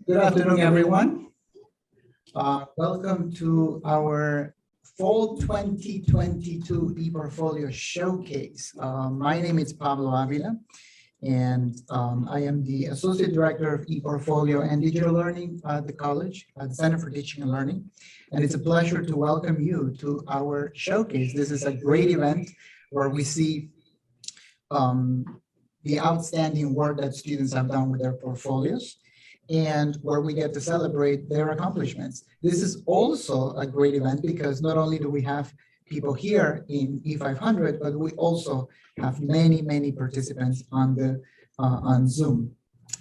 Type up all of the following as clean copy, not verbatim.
Good afternoon, everyone. Welcome to our Fall 2022 ePortfolio Showcase. My name is Pablo Avila, and I am the Associate Director of ePortfolio and Digital Learning at the college, at the Center for Teaching and Learning. And it's a pleasure to welcome you to our showcase. This is a great event where we see the outstanding work that students have done with their portfolios, and where we get to celebrate their accomplishments. This is also a great event because not only do we have people here in E500, but we also have many participants on Zoom.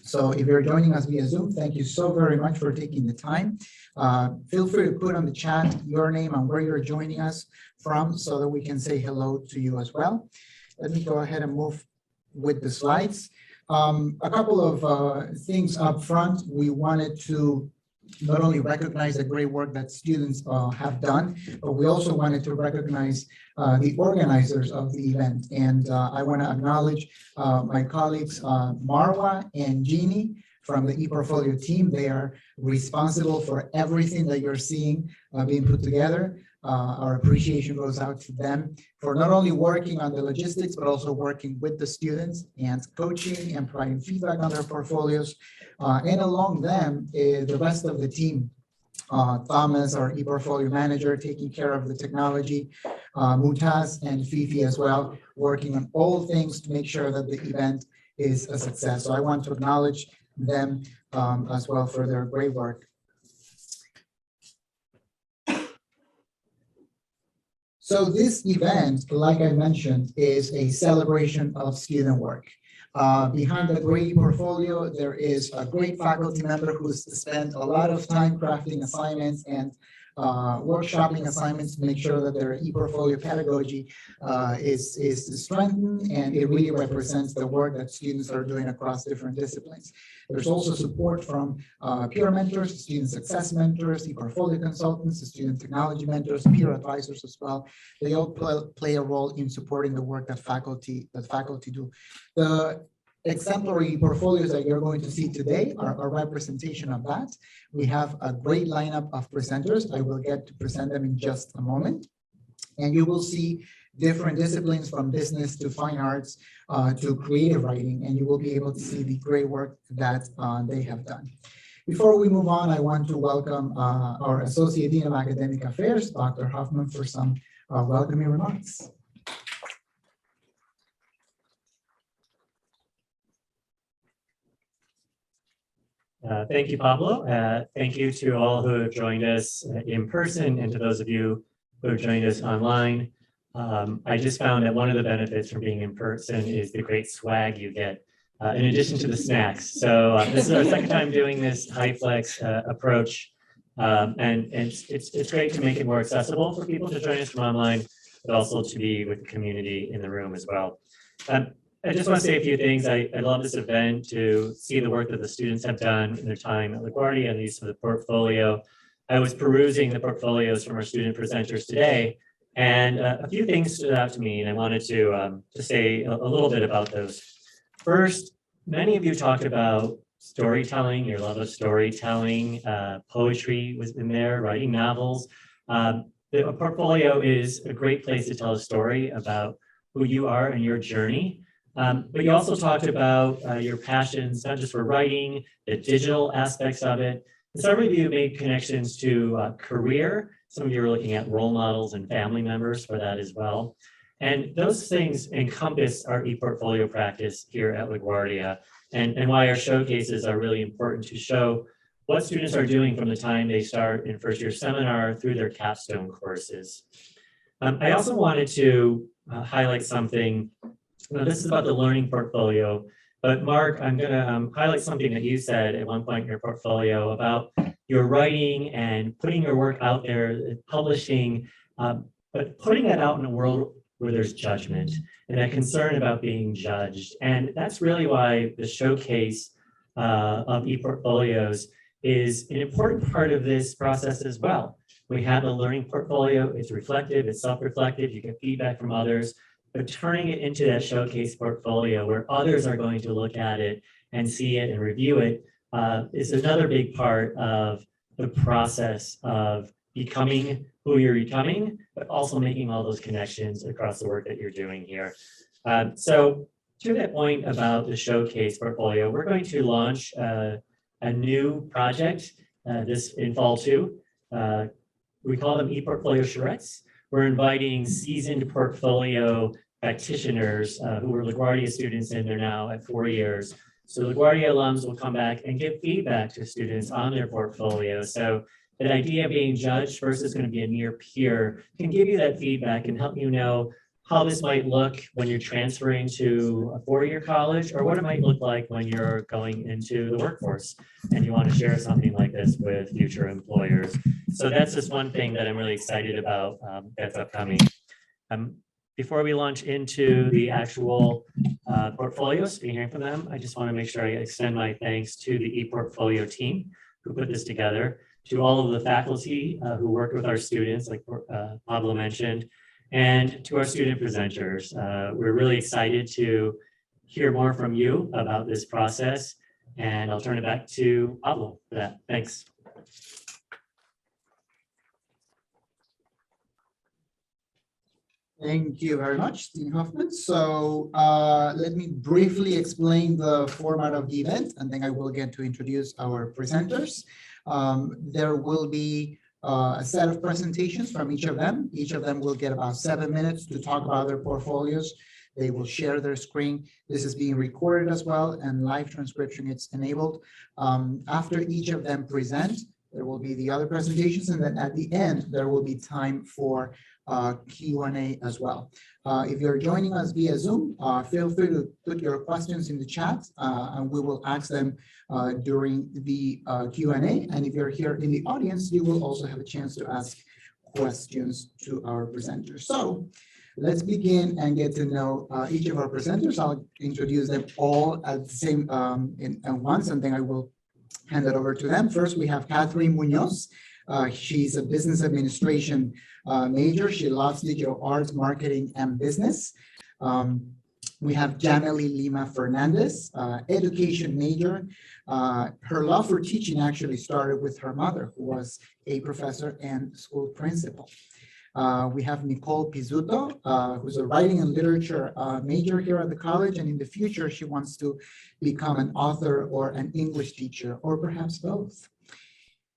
So if you're joining us via Zoom, thank you so very much for taking the time. Feel free to put on the chat your name and where you're joining us from so that we can say hello to you as well. Let me go ahead and move with the slides. A couple of things up front. We wanted to not only recognize the great work that students have done, but we also wanted to recognize the organizers of the event. And I want to acknowledge my colleagues, Marwa and Jeannie from the ePortfolio team. They are responsible for everything that you're seeing being put together. Our appreciation goes out to them for not only working on the logistics, but also working with the students and coaching and providing feedback on their portfolios. And along them, the rest of the team, Thomas, our ePortfolio manager, taking care of the technology, Mutaz and Fifi as well, working on all things to make sure that the event is a success. So I want to acknowledge them as well for their great work. So this event, like I mentioned, is a celebration of student work. Behind the great portfolio, there is a great faculty member who's spent a lot of time crafting assignments and workshopping assignments to make sure that their ePortfolio pedagogy is strengthened, and it really represents the work that students are doing across different disciplines. There's also support from peer mentors, student success mentors, ePortfolio consultants, student technology mentors, peer advisors as well. They all play a role in supporting the work that faculty do. The exemplary portfolios that you're going to see today are a representation of that. We have a great lineup of presenters. I will get to present them in just a moment. And you will see different disciplines from business to fine arts to creative writing, and you will be able to see the great work that they have done. Before we move on, I want to welcome our Associate Dean of Academic Affairs, Dr. Hofmann, for some welcoming remarks. Thank you, Pablo. Thank you to all who have joined us in person and to those of you who have joined us online. I just found that one of the benefits from being in person is the great swag you get in addition to the snacks. So this is our second time doing this high flex approach. And it's great to make it more accessible for people to join us from online, but also to be with the community in the room as well. I just want to say a few things. I love this event to see the work that the students have done in their time at LaGuardia and the use of the portfolio. I was perusing the portfolios from our student presenters today, and a few things stood out to me, and I wanted to say a little bit about those. First, many of you talked about storytelling, your love of storytelling, poetry was in there, writing novels. The portfolio is a great place to tell a story about who you are and your journey. But you also talked about your passions, not just for writing, the digital aspects of it. And some of you made connections to career. Some of you are looking at role models and family members for that as well. And those things encompass our ePortfolio practice here at LaGuardia, and why our showcases are really important to show what students are doing from the time they start in first year seminar through their capstone courses. I also wanted to highlight something. This is about the learning portfolio, but Mark, I'm going to highlight something that you said at one point in your portfolio about your writing and putting your work out there, publishing, but putting that out in a world where there's judgment and a concern about being judged. And that's really why the showcase of ePortfolios is an important part of this process as well. We have a learning portfolio, it's reflective, it's self-reflective, you get feedback from others, but turning it into that showcase portfolio where others are going to look at it and see it and review it is another big part of the process of becoming who you're becoming, but also making all those connections across the work that you're doing here. So to that point about the showcase portfolio, we're going to launch a new project this in fall too. We call them ePortfolio charrettes. We're inviting seasoned portfolio practitioners who were LaGuardia students and they're now at 4 years. So LaGuardia alums will come back and give feedback to students on their portfolio. So that idea of being judged versus going to be a near peer can give you that feedback and help you know how this might look when you're transferring to a 4-year college or what it might look like when you're going into the workforce and you want to share something like this with future employers. So that's just one thing that I'm really excited about that's upcoming. Before we launch into the actual portfolios, you're hearing from them, I just want to make sure I extend my thanks to the ePortfolio team who put this together, to all of the faculty who work with our students, like Pablo mentioned, and to our student presenters. We're really excited to hear more from you about this process, and I'll turn it back to Pablo for that. Thanks. Thank you very much, Dean Hofmann. So let me briefly explain the format of the event, and then I will get to introduce our presenters. There will be a set of presentations from each of them. Each of them will get about 7 minutes to talk about their portfolios. They will share their screen. This is being recorded as well, and live transcription is enabled. After each of them present, there will be the other presentations, and then at the end, there will be time for Q&A as well. If you're joining us via Zoom, feel free to put your questions in the chat, and we will ask them during the Q&A. And if you're here in the audience, you will also have a chance to ask questions to our presenters. So let's begin and get to know each of our presenters. I'll introduce them all at the same at once, and then I will hand it over to them. First, we have Katherine Munoz. She's a business administration major. She loves digital arts, marketing, and business. We have Jamely Lima Fernandez, education major. Her love for teaching actually started with her mother, who was a professor and school principal. We have Nicole Pizzuto, who's a writing and literature major here at the college, and in the future, she wants to become an author or an English teacher, or perhaps both.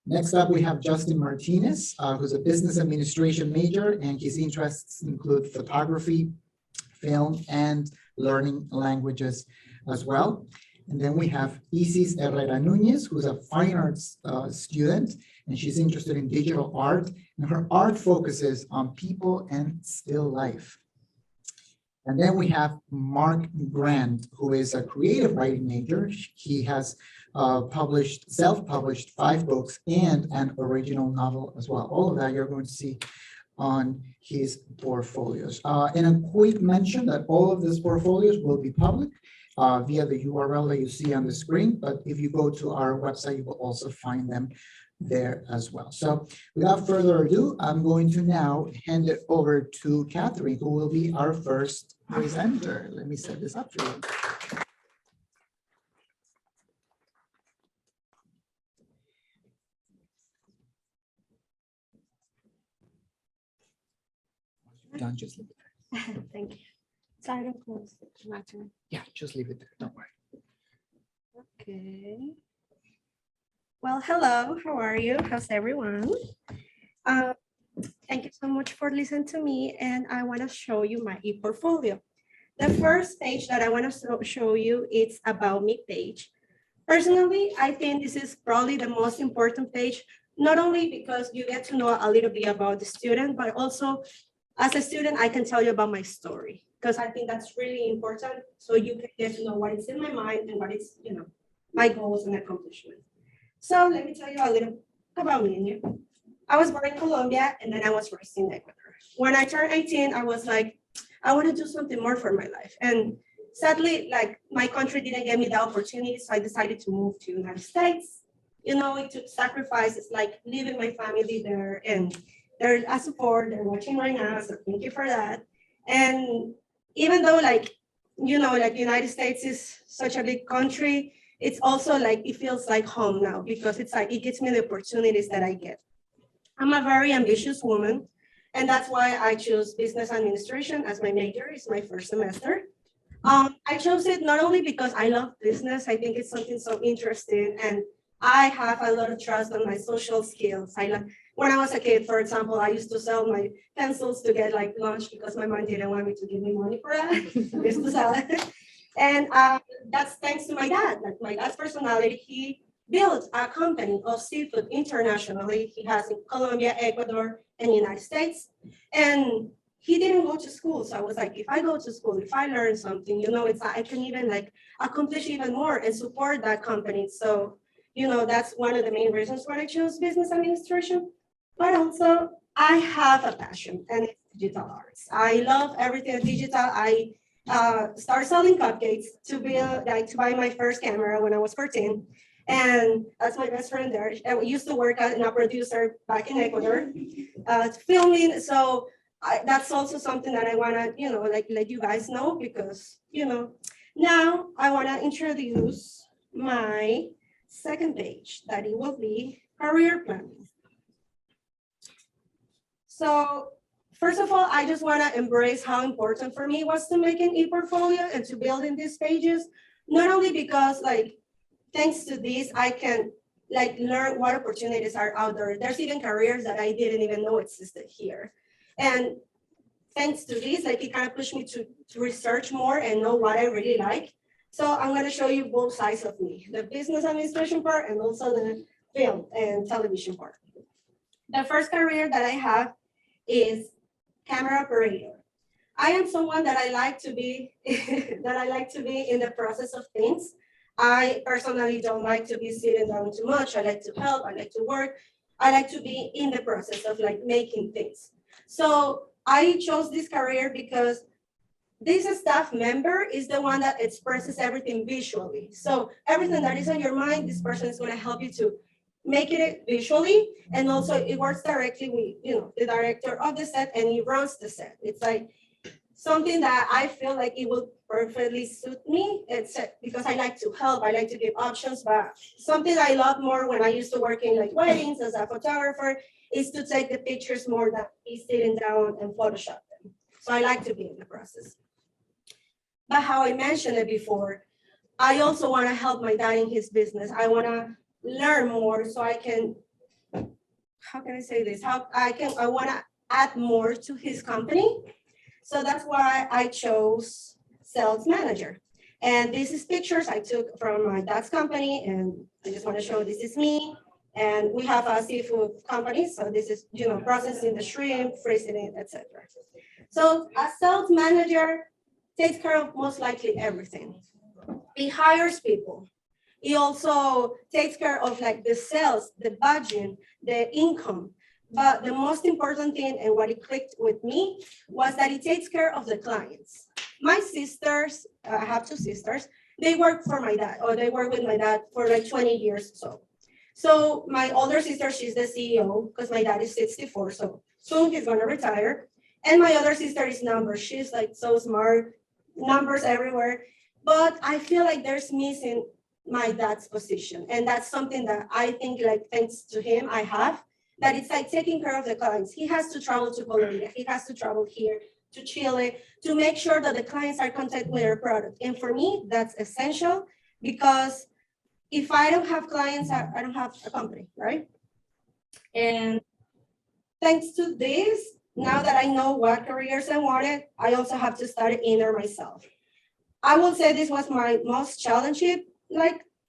Next up, we have Justhin Martinez, who's a business administration major, and his interests include photography, film, and learning languages as well. And then we have Isis Herrera Nunez, who's a fine arts student, and she's interested in digital art, and her art focuses on people and still life. And then we have Mark Grant, who is a creative writing major. He has self-published 5 books and an original novel as well. All of that you're going to see on his portfolios. And a quick mention that all of these portfolios will be public via the URL that you see on the screen. But if you go to our website, you will also find them there as well. So without further ado, I'm going to now hand it over to Katherine, who will be our first presenter. Let me set this up for you. Done, just leave it there. Thank you. So I don't close it. My turn. Yeah, just leave it there. Don't worry. Okay. Well, hello. How are you? How's everyone? Thank you so much for listening to me. And I want to show you my ePortfolio. The first page that I want to show you is About Me page. Personally, I think this is probably the most important page, not only because you get to know a little bit about the student, but also as a student, I can tell you about my story, because I think that's really important. So you can get to know what is in my mind and what is, my goals and accomplishments. So let me tell you a little about me. I was born in Colombia, and then I was raised in Ecuador. When I turned 18, I was like, I want to do something more for my life. And sadly, my country didn't give me the opportunity, so I decided to move to the United States. It took sacrifices, like leaving my family there, and they're a support, they're watching right now, so thank you for that. And even though the United States is such a big country, it's also like, it feels like home now because it's like, it gives me the opportunities that I get. I'm a very ambitious woman, and that's why I chose business administration as my major. It's my first semester. I chose it not only because I love business, I think it's something so interesting, and I have a lot of trust on my social skills. When I was a kid, for example, I used to sell my pencils to get like lunch because my mom didn't want me to give me money for that. I used to sell it. And that's thanks to my dad. Like my dad's personality, he built a company of seafood internationally. He has in Colombia, Ecuador, and United States. And he didn't go to school. So I was like, if I go to school, if I learn something, it's I can even like accomplish even more and support that company. So, that's one of the main reasons why I chose business administration. But also I have a passion, and it's digital arts. I love everything digital. I started selling cupcakes to buy my first camera when I was 14. And that's my best friend there. I used to work as a producer back in Ecuador, filming. So that's also something that I want to, let you guys know because, now I want to introduce my second page that it will be career planning. So first of all, I just want to embrace how important for me was to make an ePortfolio and to build in these pages, not only because thanks to this, I can learn what opportunities are out there. There's even careers that I didn't even know existed here. And thanks to this, it kind of pushed me to research more and know what I really like. So I'm going to show you both sides of me, the business administration part and also the film and television part. The first career that I have is camera operator. I am someone that I like to be in the process of things. I personally don't like to be sitting down too much. I like to help, I like to work. I like to be in the process of making things. So I chose this career because this staff member is the one that expresses everything visually. So everything that is on your mind, this person is going to help you to make it visually. And also it works directly with, the director of the set, and he runs the set. It's something that I feel like it will perfectly suit me. It's because I like to help, I like to give options, but something I love more when I used to work in weddings as a photographer is to take the pictures more than be sitting down and Photoshop them. So I like to be in the process. But how I mentioned it before, I also want to help my dad in his business. I want to learn more so I can, how can I say this? I want to add more to his company. So that's why I chose sales manager. And this is pictures I took from my dad's company. And I just want to show this is me. And we have a seafood company. So this is, processing the shrimp, freezing it, etc. So a sales manager takes care of most likely everything. He hires people. He also takes care of the sales, the budget, the income. But the most important thing, and what it clicked with me, was that he takes care of the clients. My sisters, I have two sisters, they work for my dad, or they work with my dad for 20 years or so. So my older sister, she's the CEO, because my dad is 64, so soon he's gonna retire. And my other sister is numbers. She's so smart, numbers everywhere. But I feel like there's missing my dad's position. And that's something that I think thanks to him, I have, that it's taking care of the clients. He has to travel to Colombia. He has to travel here to Chile to make sure that the clients are content with their product. And for me, that's essential because if I don't have clients, I don't have a company, right? And thanks to this, now that I know what careers I wanted, I also have to study inner myself. I will say this was my most challenging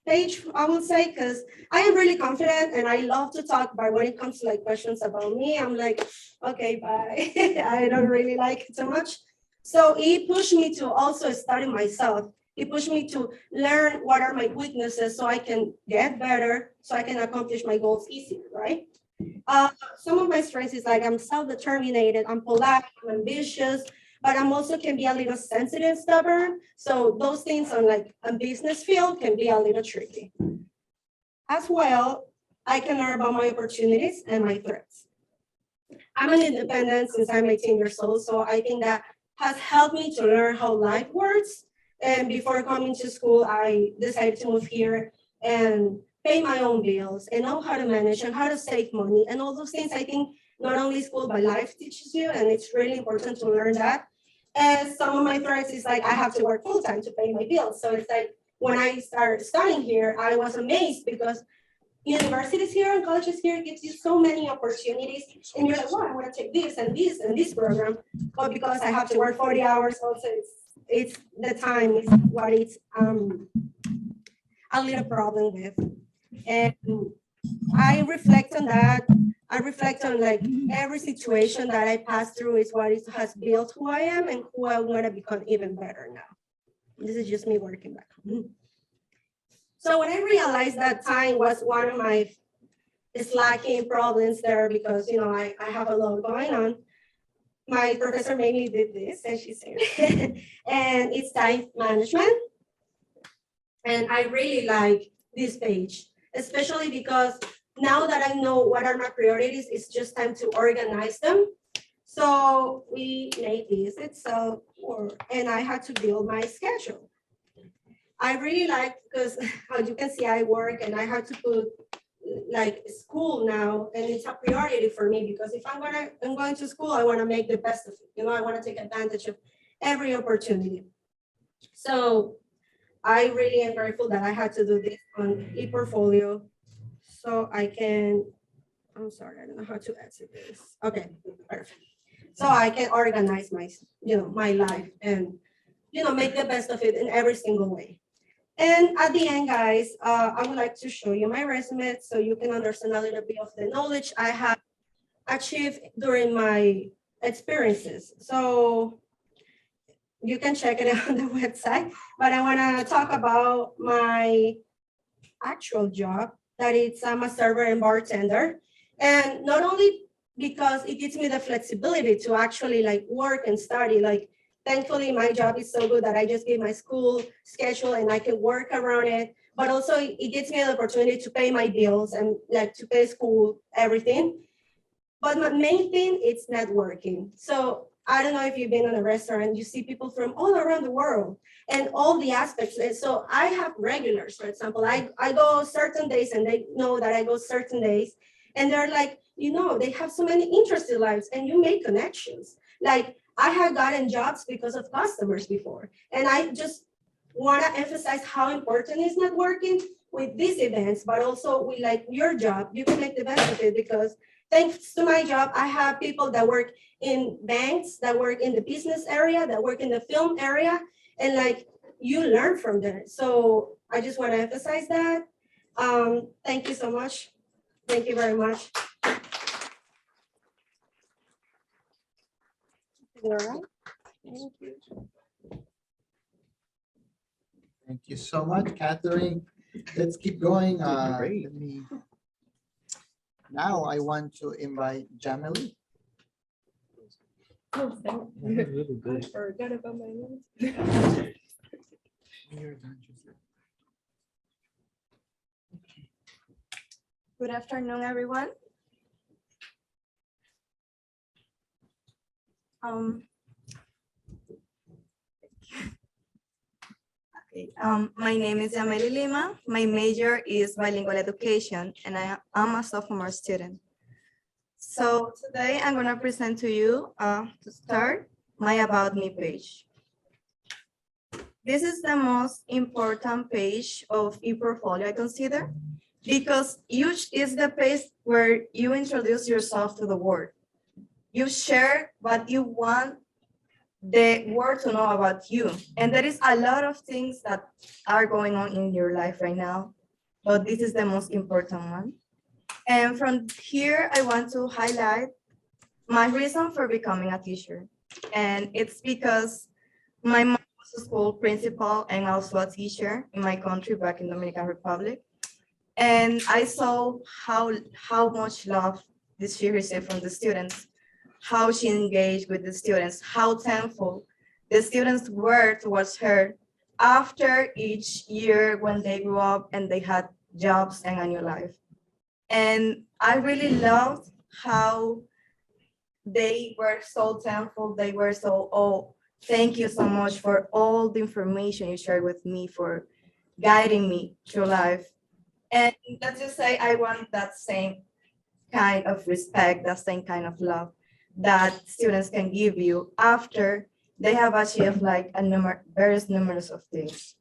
page, I will say, because I am really confident and I love to talk, but when it comes to questions about me, I'm okay, bye. I don't really like it so much. So it pushed me to also study myself. It pushed me to learn what are my weaknesses so I can get better, so I can accomplish my goals easier, right? Some of my strengths is I'm self-determined, I'm polite, I'm ambitious, but I'm also can be a little sensitive, stubborn. So those things on a business field can be a little tricky. As well, I can learn about my opportunities and my threats. I'm an independent since I'm 18 years old, so I think that has helped me to learn how life works And before coming to school, I decided to move here and pay my own bills and know how to manage and how to save money and all those things. I think not only school, but life teaches you, and it's really important to learn that. And some of my threats is like, I have to work full time to pay my bills. So it's like, when I started studying here, I was amazed because universities here and colleges here gives you so many opportunities, and you're like, well, I want to take this and this and this program, but because I have to work 40 hours, also it's the time is what it's a little problem with. And I reflect on that. I reflect on like every situation that I passed through is what it has built who I am and who I want to become even better now. This is just me working back home. So when I realized that time was one of my slacking problems there, because I have a lot going on, my professor made me did this, and she said, and it's time management. And I really like this page, especially because now that I know what are my priorities, it's just time to organize them. So we made this itself, and I had to build my schedule. I really like, because as you can see, I work and I have to put like school now, and it's a priority for me, because if I'm going to school, I want to make the best of it. I want to take advantage of every opportunity. So I really am grateful that I had to do this on ePortfolio, so I can, I'm sorry, I don't know how to exit this. Okay, perfect. So I can organize my, my life and, make the best of it in every single way. And at the end, guys, I would like to show you my resume so you can understand a little bit of the knowledge I have achieved during my experiences. So you can check it out on the website, but I want to talk about my actual job, that it's I'm a server and bartender. And not only because it gives me the flexibility to actually like work and study, like thankfully my job is so good that I just give my school schedule and I can work around it, but also it gives me the opportunity to pay my bills and like to pay school, everything. But my main thing is networking. So I don't know if you've been in a restaurant, you see people from all around the world and all the aspects. And so I have regulars, for example, I go certain days and they know that I go certain days. And they're like, they have so many interesting lives and you make connections. Like I have gotten jobs because of customers before. And I just want to emphasize how important is networking with these events, but also with like your job, you can make the best of it, because thanks to my job, I have people that work in banks, that work in the business area, that work in the film area, and like you learn from them. So I just want to emphasize that. Thank you so much. Thank you very much. All right. Thank you. Thank you so much, Katherine. Let's keep going. Now I want to invite Jamely. Oh, thank you. I forgot about my notes. Good afternoon, everyone. My name is Jamely Lima. My major is bilingual education, and I'm a sophomore student. So today I'm going to present to you, to start, my About Me page. This is the most important page of ePortfolio, I consider, because it is the page where you introduce yourself to the world. You share what you want the world to know about you. And there is a lot of things that are going on in your life right now, but this is the most important one. And from here, I want to highlight my reason for becoming a teacher. And it's because my mom was a school principal and also a teacher in my country back in the Dominican Republic. And I saw how much love this she received from the students, how she engaged with the students, how thankful the students were towards her after each year when they grew up and they had jobs and a new life. And I really loved how they were so thankful. They were so, thank you so much for all the information you shared with me, for guiding me through life. And let's just say I want that same kind of respect, that same kind of love that students can give you after they have achieved like various numerous of things.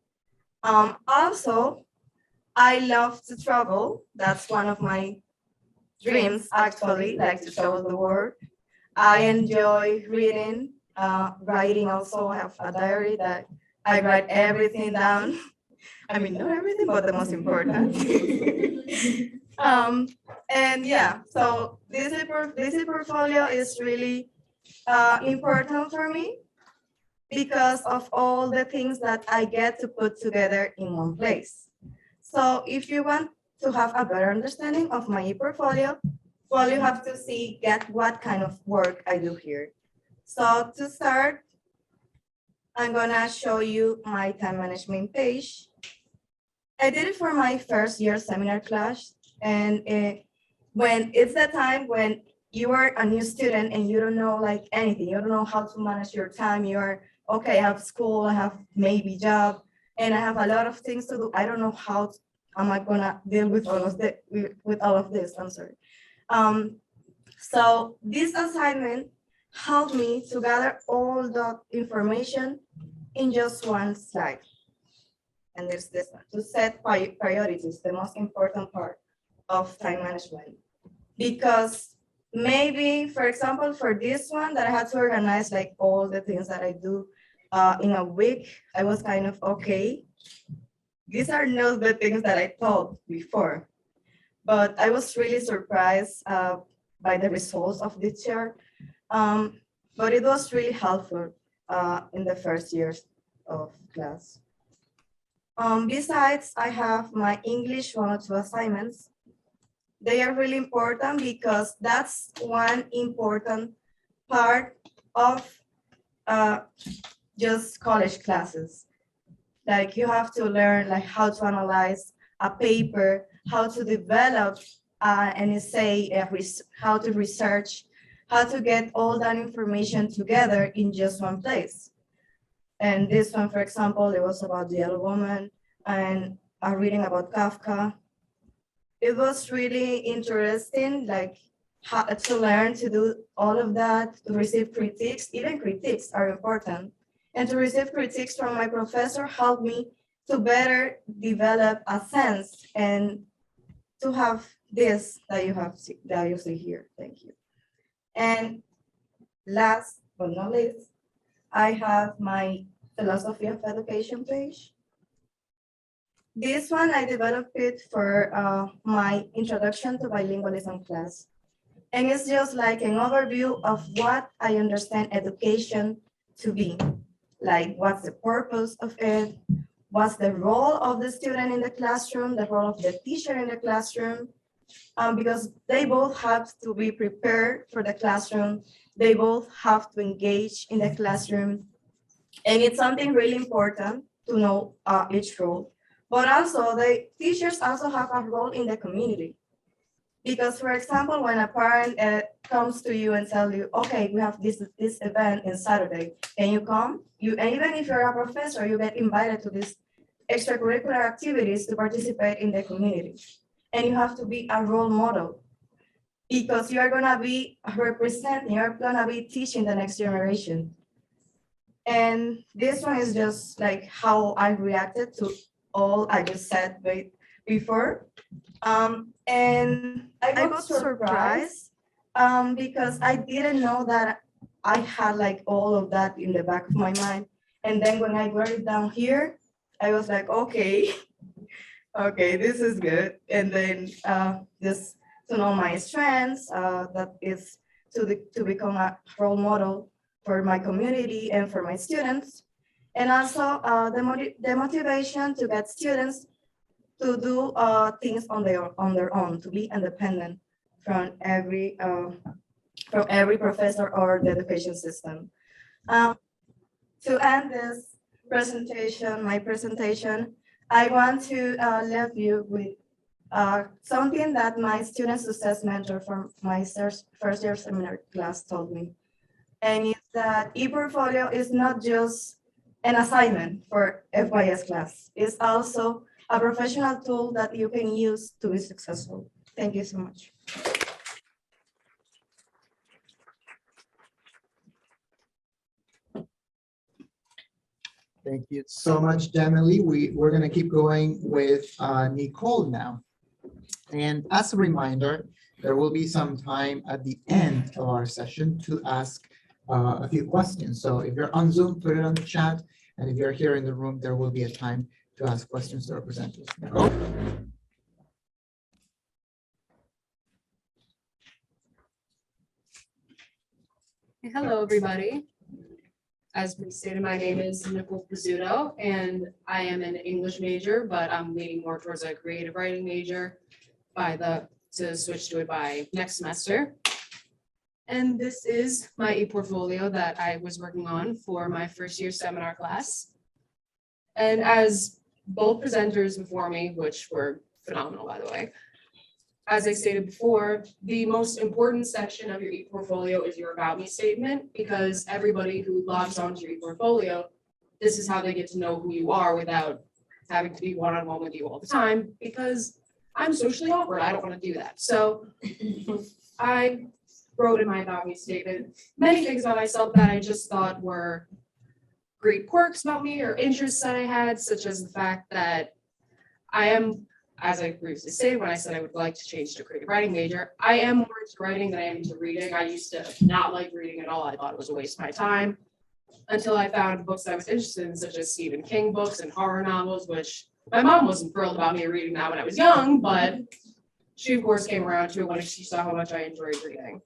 Also, I love to travel. That's one of my dreams, actually, like to travel the world. I enjoy reading, writing also. I have a diary that I write everything down. I mean, not everything, but the most important. um, and yeah, so this portfolio is really important for me because of all the things that I get to put together in one place. So if you want to have a better understanding of my ePortfolio, well, you have to get what kind of work I do here. So to start, I'm gonna show you my time management page. I did it for my first year seminar class, and when it's the time when you are a new student and you don't know like anything, you don't know how to manage your time, you are, okay, I have school, I have maybe job, and I have a lot of things to do. I don't know how am I gonna deal with all of this, I'm sorry. So this assignment helped me to gather all the information in just one slide. And there's this one, to set priorities, the most important part of time management. Because maybe, for example, for this one that I had to organize like all the things that I do in a week, I was kind of, okay, these are not the things that I thought before. But I was really surprised by the results of this year. But it was really helpful in the first years of class. Besides, I have my English 102 assignments. They are really important because that's one important part of just college classes. Like you have to learn like how to analyze a paper, how to develop an essay, how to research, how to get all that information together in just one place. And this one, for example, it was about the Yellow Woman and a reading about Kafka. It was really interesting, like how to learn to do all of that, to receive critiques. Even critiques are important. And to receive critiques from my professor helped me to better develop a sense and to have this that you see here. Thank you. And last but not least, I have my philosophy of education page. This one I developed it for my introduction to bilingualism class. And it's just like an overview of what I understand education to be. Like what's the purpose of it? What's the role of the student in the classroom, the role of the teacher in the classroom? Because they both have to be prepared for the classroom. They both have to engage in the classroom. And it's something really important to know each role. But also the teachers also have a role in the community. Because for example, when a parent comes to you and tells you, okay, we have this event in Saturday, and you come, and even if you're a professor, you get invited to these extracurricular activities to participate in the community. And you have to be a role model because you are gonna be representing, you're gonna be teaching the next generation. And this one is just like how I reacted to all I just said before. And I got surprised because I didn't know that I had like all of that in the back of my mind. And then when I wrote it down here, I was like, okay, okay, this is good. And then just to know my strengths, that is to become a role model for my community and for my students. And also the motivation to get students to do things on their own, to be independent from every professor or the education system. To end this presentation, my presentation, I want to leave you with something that my student success mentor from my first year seminar class told me. and it's that ePortfolio is not just an assignment for FYS class. It's also a professional tool that you can use to be successful. Thank you so much. Thank you so much, Jamely. We're going to keep going with Nicole now. And as a reminder, there will be some time at the end of our session to ask a few questions. So if you're on Zoom, put it on the chat. And if you're here in the room, there will be a time to ask questions to our presenters. Nicole? Hello, everybody. As we stated, my name is Nicole Pizzuto, and I am an English major, but I'm leaning more towards a creative writing major to switch to it by next semester. And this is my ePortfolio that I was working on for my first year seminar class. And as both presenters before me, which were phenomenal, by the way, as I stated before, the most important section of your ePortfolio is your About Me statement, because everybody who logs onto your ePortfolio, this is how they get to know who you are without having to be one-on-one with you all the time, because I'm socially awkward. I don't want to do that. So I wrote in my About Me statement many things about myself that I just thought were great quirks about me or interests that I had, such as the fact that I am, as I previously stated, when I said I would like to change to a creative writing major, I am more into writing than I am into reading. I used to not like reading at all. I thought it was a waste of my time until I found books I was interested in, such as Stephen King books and horror novels, which my mom wasn't thrilled about me reading that when I was young, but she, of course, came around to it when she saw how much I enjoyed reading.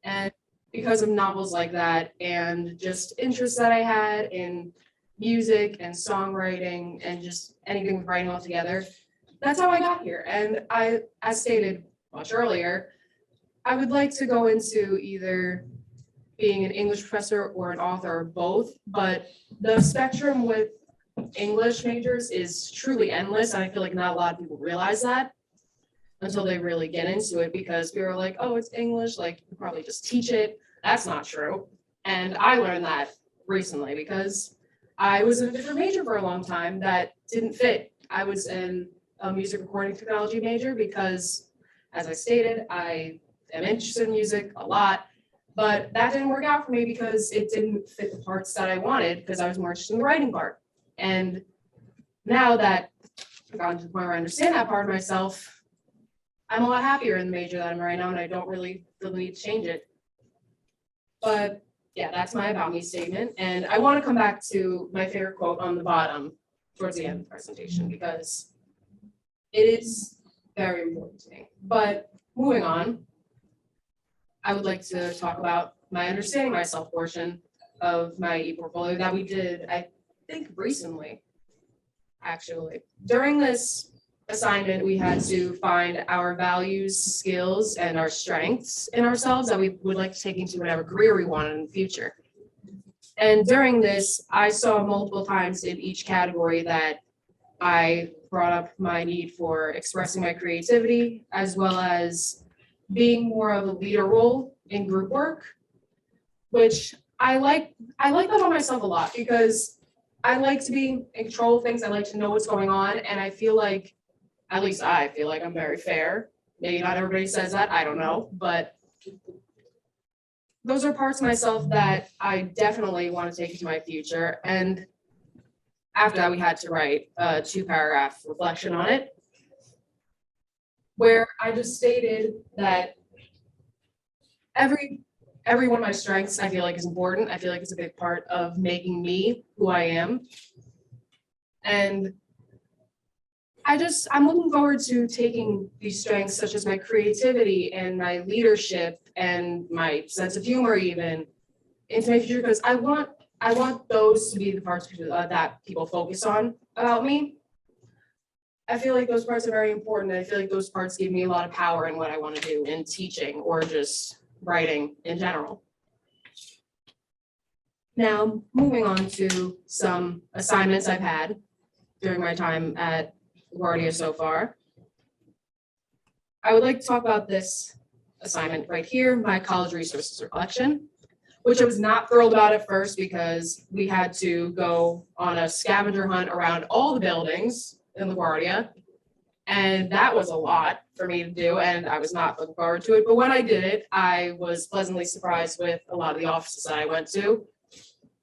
And because of novels like that and just interests that I had in music and songwriting and just anything with writing altogether, that's how I got here. And I, as stated much earlier, I would like to go into either being an English professor or an author or both, but the spectrum with English majors is truly endless. And I feel like not a lot of people realize that until they really get into it, because we were like, oh, it's English, like you probably just teach it. That's not true. And I learned that recently because I was in a different major for a long time that didn't fit. I was in a music recording technology major because, as I stated, I am interested in music a lot, but that didn't work out for me because it didn't fit the parts that I wanted, because I was more interested in the writing part. And now that I've gotten to the point where I understand that part of myself, I'm a lot happier in the major that I'm in right now, and I don't really feel the need to change it. But yeah, that's my About Me statement. And I want to come back to my favorite quote on the bottom towards the end of the presentation, because it is very important to me. But moving on, I would like to talk about my understanding myself portion of my ePortfolio that we did, I think recently, actually. During this assignment, we had to find our values, skills, and our strengths in ourselves that we would like to take into whatever career we wanted in the future. And during this, I saw multiple times in each category that I brought up my need for expressing my creativity, as well as being more of a leader role in group work, which I like that on myself a lot, because I like to be in control of things. I like to know what's going on. And I feel like, at least I feel like I'm very fair. Maybe not everybody says that, I don't know, but those are parts of myself that I definitely want to take into my future. And after that, we had to write a 2-paragraph reflection on it, where I just stated that every one of my strengths I feel like is important. I feel like it's a big part of making me who I am. And I'm looking forward to taking these strengths, such as my creativity and my leadership and my sense of humor even, into my future, because I want those to be the parts that people focus on about me. I feel like those parts are very important. I feel like those parts give me a lot of power in what I want to do in teaching or just writing in general. Now, moving on to some assignments I've had during my time at LaGuardia so far. I would like to talk about this assignment right here, my college resources reflection. which I was not thrilled about at first because we had to go on a scavenger hunt around all the buildings in LaGuardia. And that was a lot for me to do, and I was not looking forward to it. But when I did it, I was pleasantly surprised with a lot of the offices that I went to,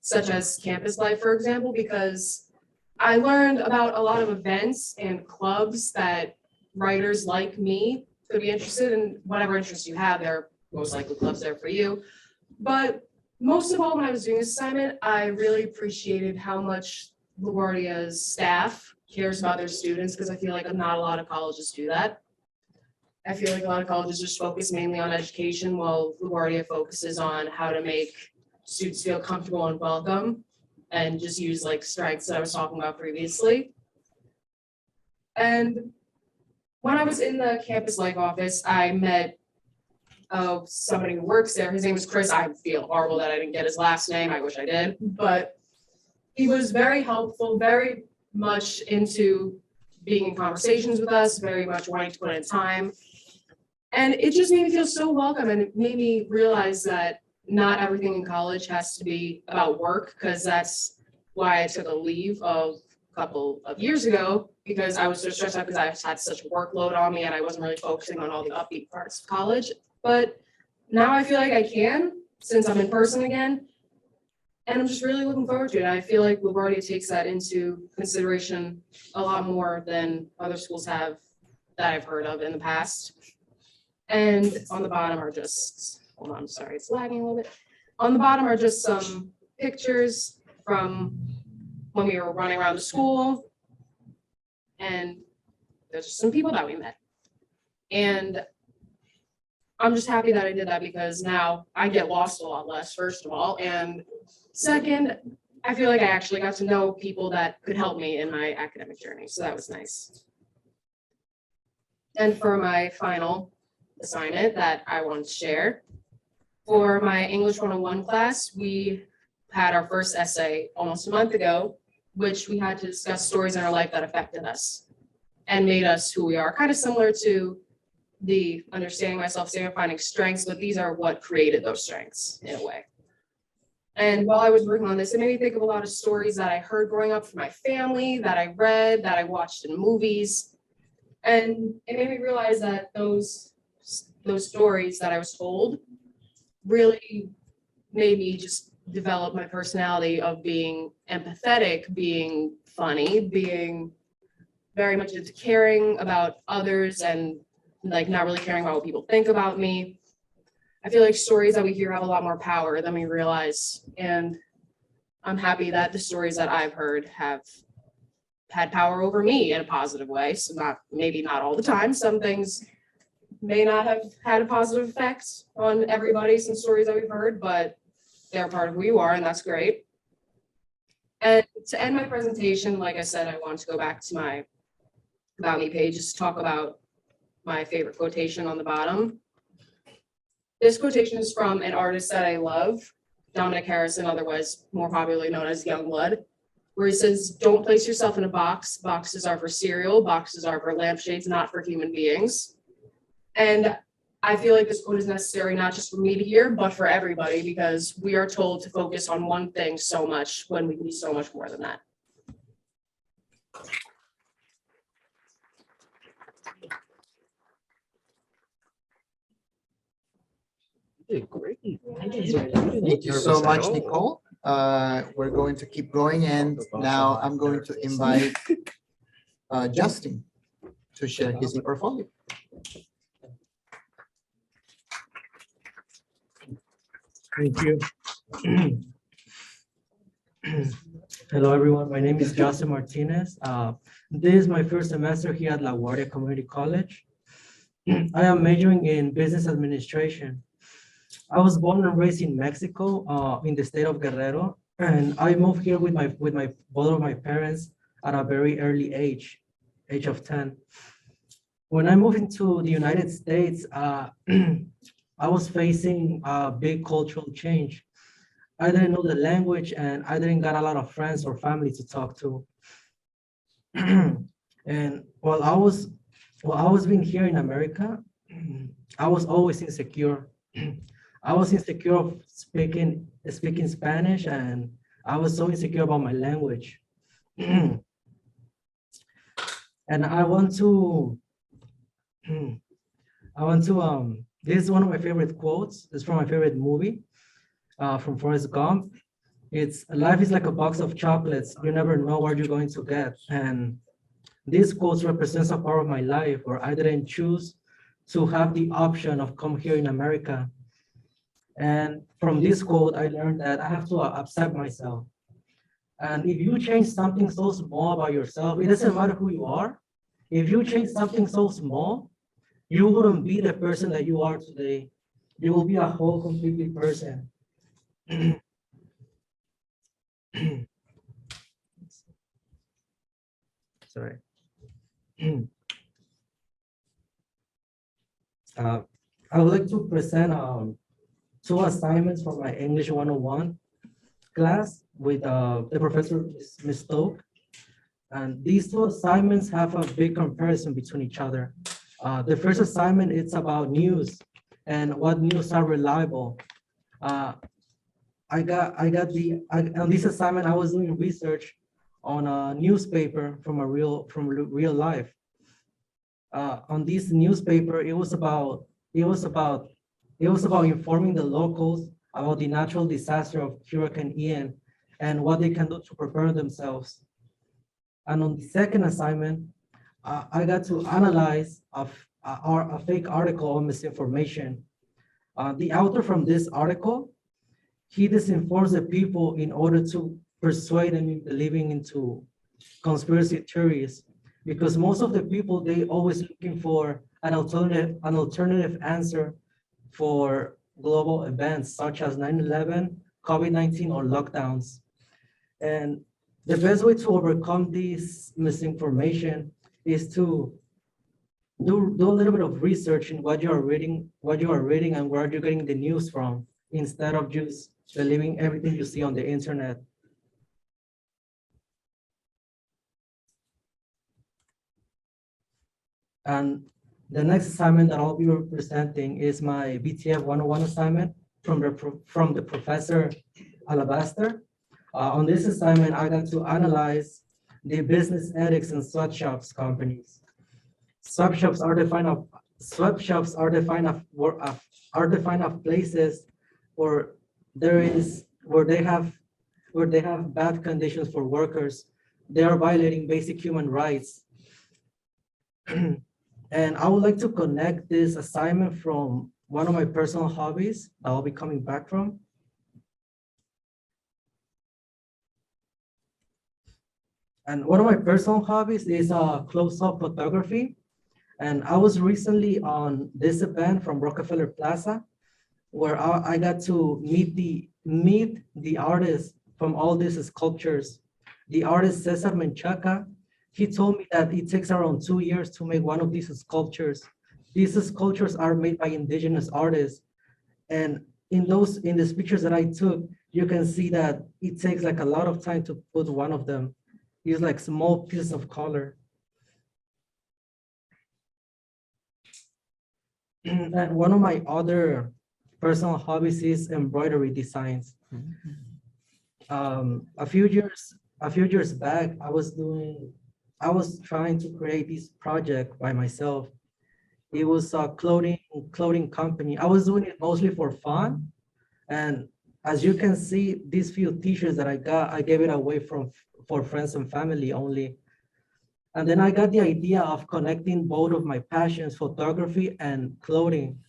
such as campus life, for example, because I learned about a lot of events and clubs that writers like me could be interested in. Whatever interest you have, there are most likely clubs there for you. But most of all, when I was doing this assignment, I really appreciated how much LaGuardia's staff cares about their students, because I feel like not a lot of colleges do that. I feel like a lot of colleges just focus mainly on education, while LaGuardia focuses on how to make students feel comfortable and welcome, and just use like strengths that I was talking about previously. And when I was in the campus life office, I met somebody who works there. His name is Chris. I feel horrible that I didn't get his last name. I wish I did, but he was very helpful, very much into being in conversations with us, very much wanting to put in time. And it just made me feel so welcome, and it made me realize that not everything in college has to be about work, because that's why I took a leave of a couple of years ago, because I was so stressed out because I had such a workload on me and I wasn't really focusing on all the upbeat parts of college. But now I feel like I can, since I'm in person again. And I'm just really looking forward to it. I feel like LaGuardia takes that into consideration a lot more than other schools have that I've heard of in the past. And on the bottom are just, hold on, sorry, it's lagging a little bit. On the bottom are just some pictures from when we were running around the school. And there's just some people that we met. And I'm just happy that I did that, because now I get lost a lot less, first of all. And second, I feel like I actually got to know people that could help me in my academic journey. So that was nice. And for my final assignment that I want to share, for my English 101 class, we had our first essay almost a month ago, which we had to discuss stories in our life that affected us and made us who we are. Kind of similar to the understanding myself, statement, finding strengths, but these are what created those strengths in a way. And while I was working on this, it made me think of a lot of stories that I heard growing up from my family, that I read, that I watched in movies. And it made me realize that those stories that I was told really made me just develop my personality of being empathetic, being funny, being very much into caring about others and like not really caring about what people think about me. I feel like stories that we hear have a lot more power than we realize. And I'm happy that the stories that I've heard have had power over me in a positive way. So maybe not all the time. Some things may not have had a positive effect on everybody, some stories that we've heard, but they're part of who you are, and that's great. And to end my presentation, like I said, I want to go back to my About Me page, just to talk about my favorite quotation on the bottom. This quotation is from an artist that I love, Dominic Harrison, otherwise more popularly known as Youngblood, where he says, "Don't place yourself in a box. Boxes are for cereal. Boxes are for lampshades, not for human beings." And I feel like this quote is necessary not just for me to hear, but for everybody, because we are told to focus on one thing so much when we can be so much more than that. Great. Thank you so much, Nicole. We're going to keep going, and now I'm going to invite Justhin to share his ePortfolio. Thank you. Hello, everyone. My name is Justhin Martinez. This is my first semester here at LaGuardia Community College. I am majoring in business administration. I was born and raised in Mexico, in the state of Guerrero, and I moved here with both of my parents at a very early age of 10. When I moved into the United States, I was facing a big cultural change. I didn't know the language, and I didn't got a lot of friends or family to talk to. And while I was being here in America, I was always insecure. I was insecure of speaking Spanish, and I was so insecure about my language. And I want to, this is one of my favorite quotes. It's from my favorite movie, from Forrest Gump. It's life is like a box of chocolates. You never know what you're going to get. And this quote represents a part of my life where I didn't choose to have the option of come here in America. And from this quote, I learned that I have to accept myself. And if you change something so small about yourself, it doesn't matter who you are. If you change something so small, you wouldn't be the person that you are today. You will be a whole completely person. Sorry. I would like to present two assignments for my English 101 class with the professor, Ms. Stoke. And these two assignments have a big comparison between each other. The first assignment, it's about news and what news are reliable. On this assignment, I was doing research on a newspaper from real life. On this newspaper, it was about informing the locals about the natural disaster of Hurricane Ian and what they can do to prepare themselves. And on the second assignment, I got to analyze a fake article on misinformation. The author from this article, he disinforms the people in order to persuade them in believing into conspiracy theories, because most of the people, they always looking for an alternative answer for global events such as 9/11, COVID-19, or lockdowns. And the best way to overcome this misinformation is to do a little bit of research in what you are reading and where you're getting the news from, instead of just believing everything you see on the internet. And the next assignment that I'll be presenting is my BTF 101 assignment from the professor Alabaster. On this assignment, I got to analyze the business ethics in sweatshops companies. Sweatshops are defined of places where they have bad conditions for workers. They are violating basic human rights. And I would like to connect this assignment from one of my personal hobbies I'll be coming back from. And one of my personal hobbies is close-up photography. And I was recently on this event from Rockefeller Plaza, where I got to meet the artists from all these sculptures. The artist Cesar Menchaca, he told me that it takes around 2 years to make one of these sculptures. These sculptures are made by indigenous artists. And in these pictures that I took, you can see that it takes like a lot of time to put one of them. Use like small pieces of color. And one of my other personal hobbies is embroidery designs. A few years back, I was trying to create this project by myself. It was a clothing company. I was doing it mostly for fun. And as you can see, these few t-shirts that I got, I gave it away for friends and family only. And then I got the idea of connecting both of my passions, photography and clothing.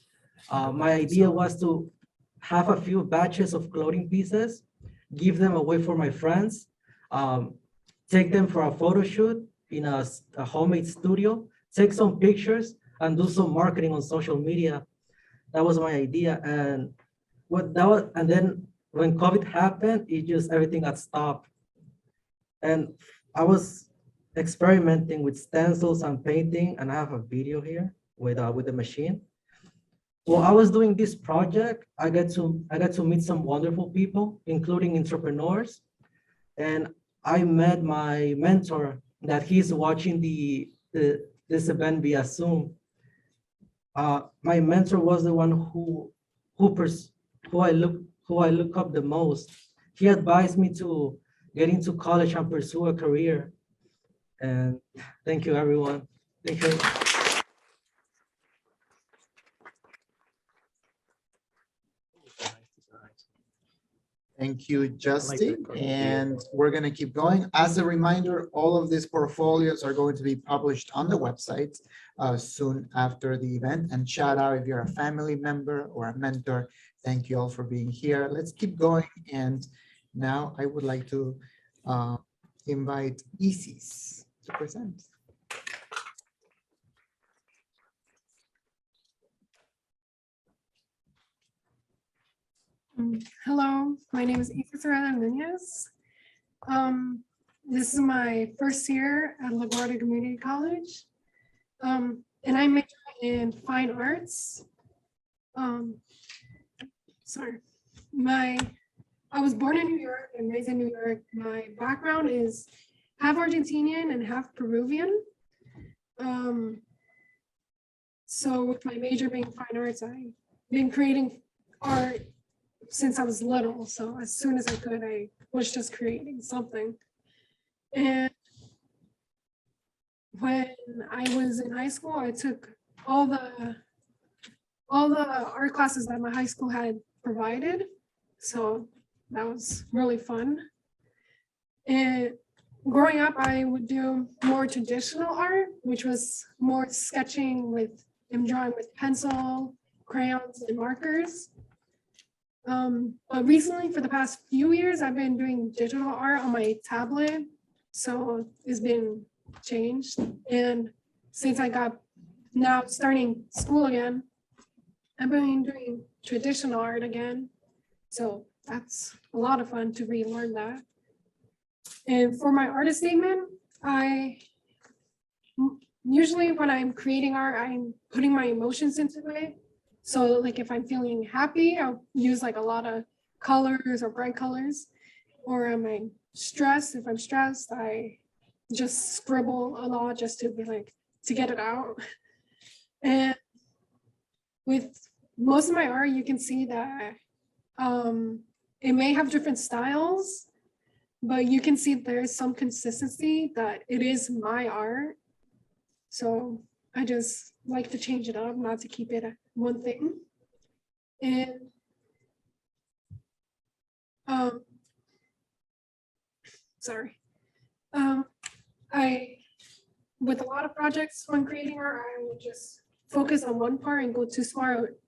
My idea was to have a few batches of clothing pieces, give them away for my friends, take them for a photo shoot in a homemade studio, take some pictures and do some marketing on social media. That was my idea. And then when COVID happened, everything got stopped. And I was experimenting with stencils and painting, and I have a video here with the machine. While I was doing this project, I got to meet some wonderful people, including entrepreneurs. And I met my mentor that he's watching this event via Zoom. My mentor was the one who who I look up the most. He advised me to get into college and pursue a career. And thank you, everyone. Thank you. Thank you, Justhin. And we're going to keep going. As a reminder, all of these portfolios are going to be published on the website soon after the event. And shout out if you're a family member or a mentor. Thank you all for being here. Let's keep going. And now I would like to invite Isis to present. Hello, my name is Herrera Nunez. This is my first year at LaGuardia Community College. And I majored in fine arts. I was born in New York and raised in New York. My background is half Argentinian and half Peruvian. So with my major being fine arts, I've been creating art since I was little. So as soon as I could, I was just creating something. And when I was in high school, I took all the art classes that my high school had provided. So that was really fun. And growing up, I would do more traditional art, which was more sketching and drawing with pencil, crayons, and markers. But recently, for the past few years, I've been doing digital art on my tablet. So it's been changed. And since I got now starting school again, I've been doing traditional art again. So that's a lot of fun to relearn that. And for my artist statement, usually when I'm creating art, I'm putting my emotions into it. So like if I'm feeling happy, I'll use like a lot of colors or bright colors. Or am I stressed? If I'm stressed, I just scribble a lot just to be like, to get it out. And with most of my art, you can see that it may have different styles, but you can see there's some consistency that it is my art. So I just like to change it up, not to keep it one thing. And with a lot of projects when creating art, I would just focus on one part and go to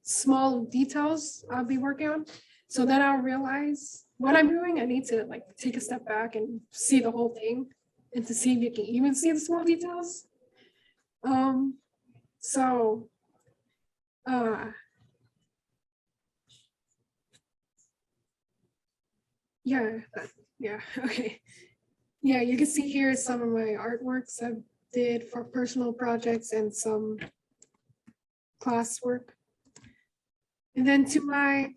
small details I'll be working on. So then I'll realize what I'm doing, I need to like take a step back and see the whole thing and to see if you can even see the small details. Okay. Yeah, you can see here some of my artworks I did for personal projects and some classwork. And then to my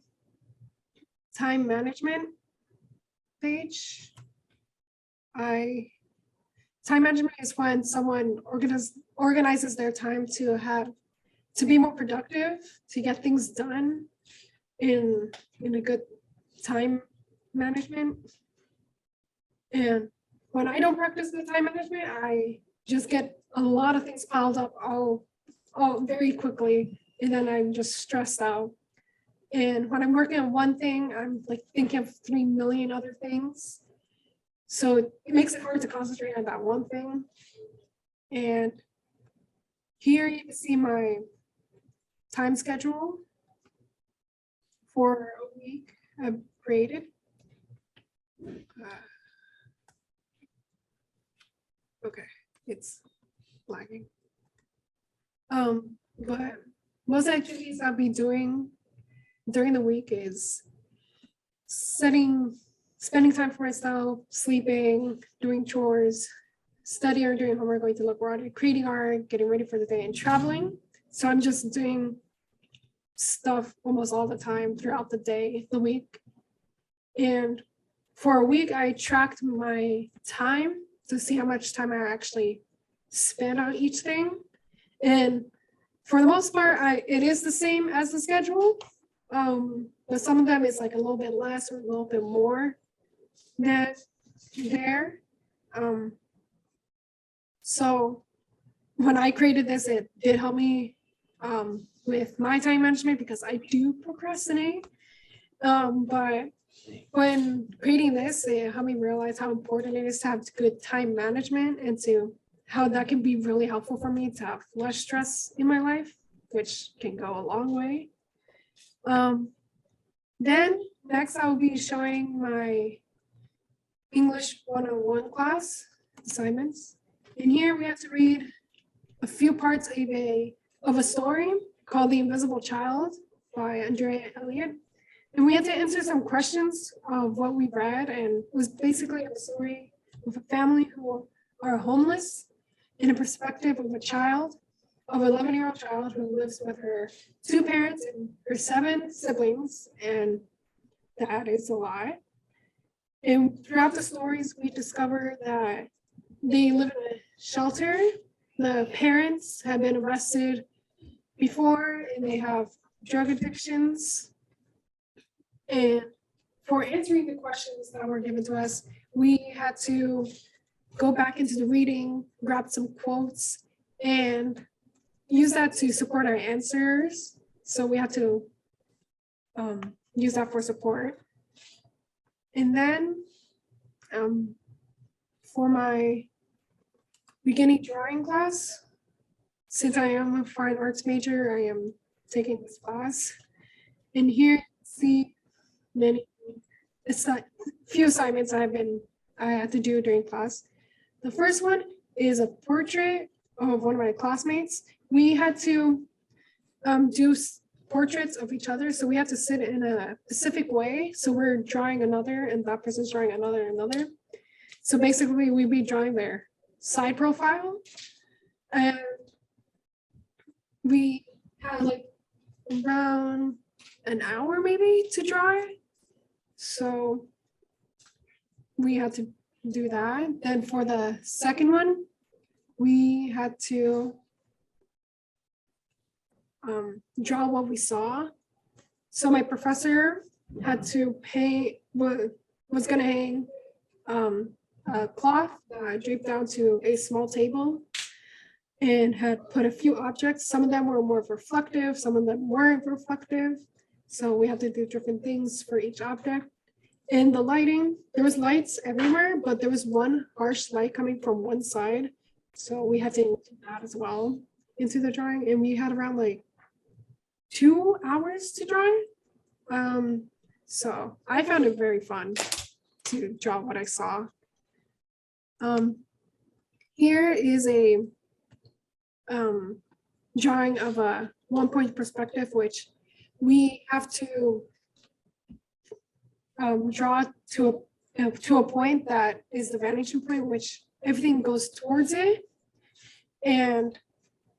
time management page, time management is when someone organizes their time to be more productive, to get things done in a good time management. And when I don't practice the time management, I just get a lot of things piled up all very quickly, and then I'm just stressed out. And when I'm working on one thing, I'm like thinking of 3 million other things. So it makes it hard to concentrate on that one thing. And here you can see my time schedule for a week I've created. Okay, it's lagging. But most activities I'll be doing during the week is spending time for myself, sleeping, doing chores, studying or doing homework, going to LaGuardia, creating art, getting ready for the day, and traveling. So I'm just doing stuff almost all the time throughout the day, the week. And for a week, I tracked my time to see how much time I actually spent on each thing. And for the most part, it is the same as the schedule. But some of them is like a little bit less or a little bit more than there. So when I created this, it did help me with my time management because I do procrastinate. But when creating this, it helped me realize how important it is to have good time management and to how that can be really helpful for me to have less stress in my life, which can go a long way. Then next I'll be showing my English 101 class assignments. In here we have to read a few parts of a story called The Invisible Child by Andrea Elliott. And we had to answer some questions of what we read, and it was basically a story of a family who are homeless in a perspective of a child, of an 11-year-old child who lives with her 2 parents and her 7 siblings, and that is a lot. And throughout the stories, we discover that they live in a shelter. The parents have been arrested before, and they have drug addictions. And for answering the questions that were given to us, we had to go back into the reading, grab some quotes, and use that to support our answers. So we had to use that for support. And then for my beginning drawing class, since I am a fine arts major, I am taking this class. And here you see few assignments I had to do during class. The first one is a portrait of one of my classmates. We had to do portraits of each other, so we had to sit in a specific way. So we're drawing another, and that person's drawing another. So basically, we'd be drawing their side profile, and we had like around an hour maybe to draw it. So we had to do that. Then for the second one, we had to draw what we saw. So my professor had to was gonna hang a cloth draped down to a small table and had put a few objects. Some of them were more reflective, some of them weren't reflective. So we had to do different things for each object. And the lighting, there was lights everywhere, but there was one harsh light coming from one side. So we had to include that as well into the drawing. And we had around like 2 hours to draw it. So I found it very fun to draw what I saw. Here is a drawing of a 1-point perspective, which we have to draw to a point that is the vanishing point, which everything goes towards it, and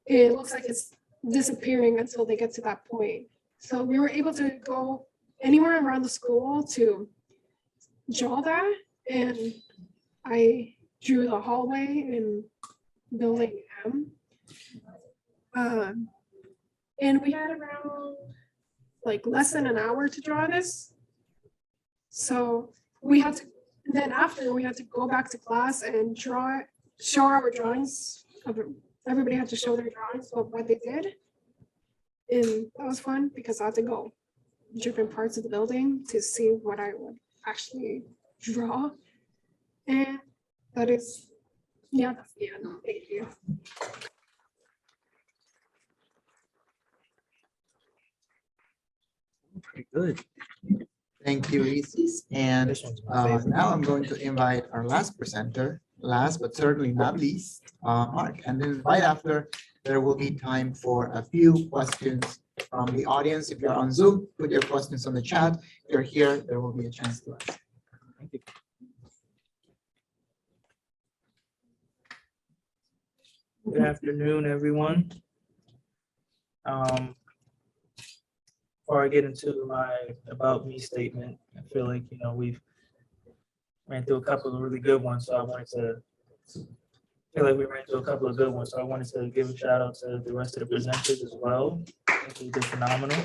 it looks like it's disappearing until they get to that point. So we were able to go anywhere around the school to draw that, and I drew the hallway in building M. And we had around like less than an hour to draw this. So we had to, then after we had to go back to class and show our drawings. Everybody had to show their drawings of what they did. And that was fun because I had to go different parts of the building to see what I would actually draw. And that is, yeah, that's the end. Thank you. Pretty good. Thank you, Isis. And now I'm going to invite our last presenter, last but certainly not least, Mark. And then right after, there will be time for a few questions from the audience. If you're on Zoom, put your questions on the chat. If you're here, there will be a chance to ask. Thank you. Good afternoon, everyone. Before I get into my about me statement, I feel like, we've ran through a couple of really good ones. So I wanted to feel like we ran through a couple of good ones. So I wanted to give a shout out to the rest of the presenters as well. I think they did phenomenal.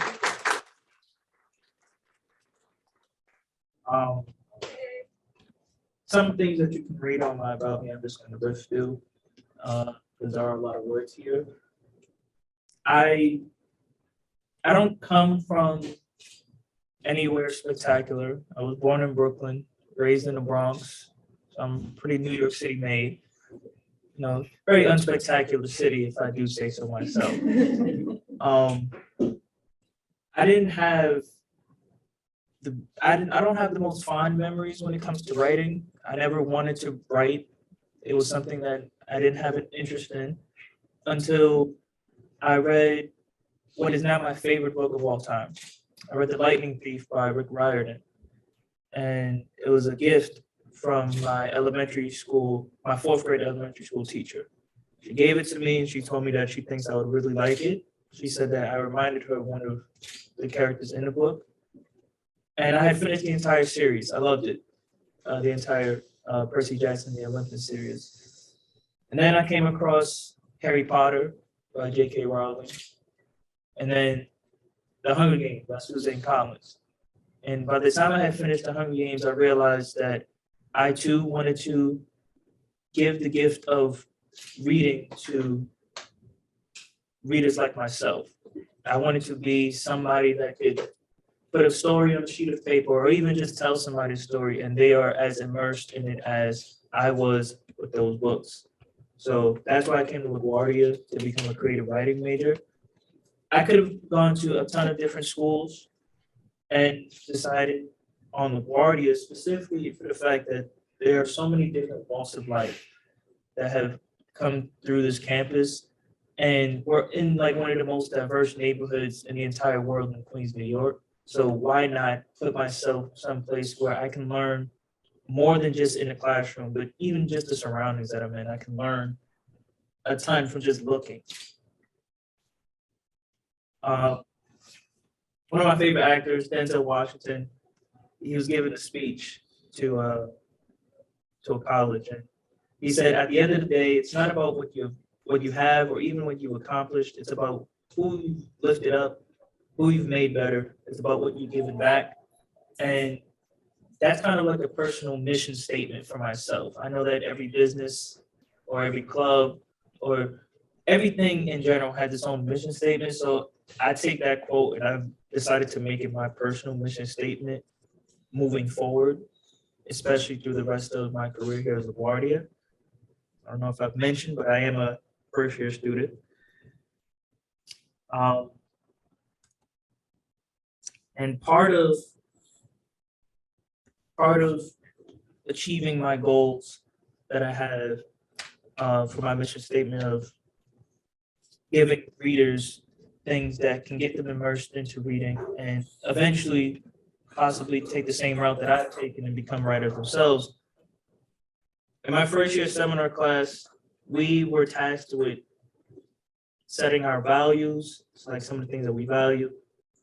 Um, some things that you can read on my About Me, I'm just gonna riff through, because there are a lot of words here. I don't come from anywhere spectacular. I was born in Brooklyn, raised in the Bronx. So I'm pretty New York City made. You know, very unspectacular city, if I do say so myself. I didn't have I don't have the most fond memories when it comes to writing. I never wanted to write. It was something that I didn't have an interest in until I read what is now my favorite book of all time. I read The Lightning Thief by Rick Riordan. And it was a gift from my elementary school, my fourth grade elementary school teacher. She gave it to me and she told me that she thinks I would really like it. She said that I reminded her of one of the characters in the book. And I had finished the entire series. I loved it. The entire Percy Jackson, the Olympus series. And then I came across Harry Potter by J.K. Rowling. And then The Hunger Games by Suzanne Collins. And by the time I had finished The Hunger Games, I realized that I too wanted to give the gift of reading to readers like myself. I wanted to be somebody that could put a story on a sheet of paper or even just tell somebody's story and they are as immersed in it as I was with those books. So that's why I came to LaGuardia to become a creative writing major. I could have gone to a ton of different schools and decided on LaGuardia specifically for the fact that there are so many different walks of life that have come through this campus. And we're in like one of the most diverse neighborhoods in the entire world in Queens, New York. So why not put myself someplace where I can learn more than just in the classroom, but even just the surroundings that I'm in, I can learn a ton from just looking. One of my favorite actors, Denzel Washington, he was giving a speech to a college, and he said, at the end of the day, it's not about what you have or even what you've accomplished. It's about who you've lifted up, who you've made better. It's about what you've given back. And that's kind of like a personal mission statement for myself. I know that every business or every club or everything in general has its own mission statement. So I take that quote and I've decided to make it my personal mission statement moving forward, especially through the rest of my career here at LaGuardia. I don't know if I've mentioned, but I am a first year student. And part of achieving my goals that I have for my mission statement of giving readers things that can get them immersed into reading and eventually possibly take the same route that I've taken and become writers themselves. In my first year seminar class, we were tasked with setting our values. It's like some of the things that we value.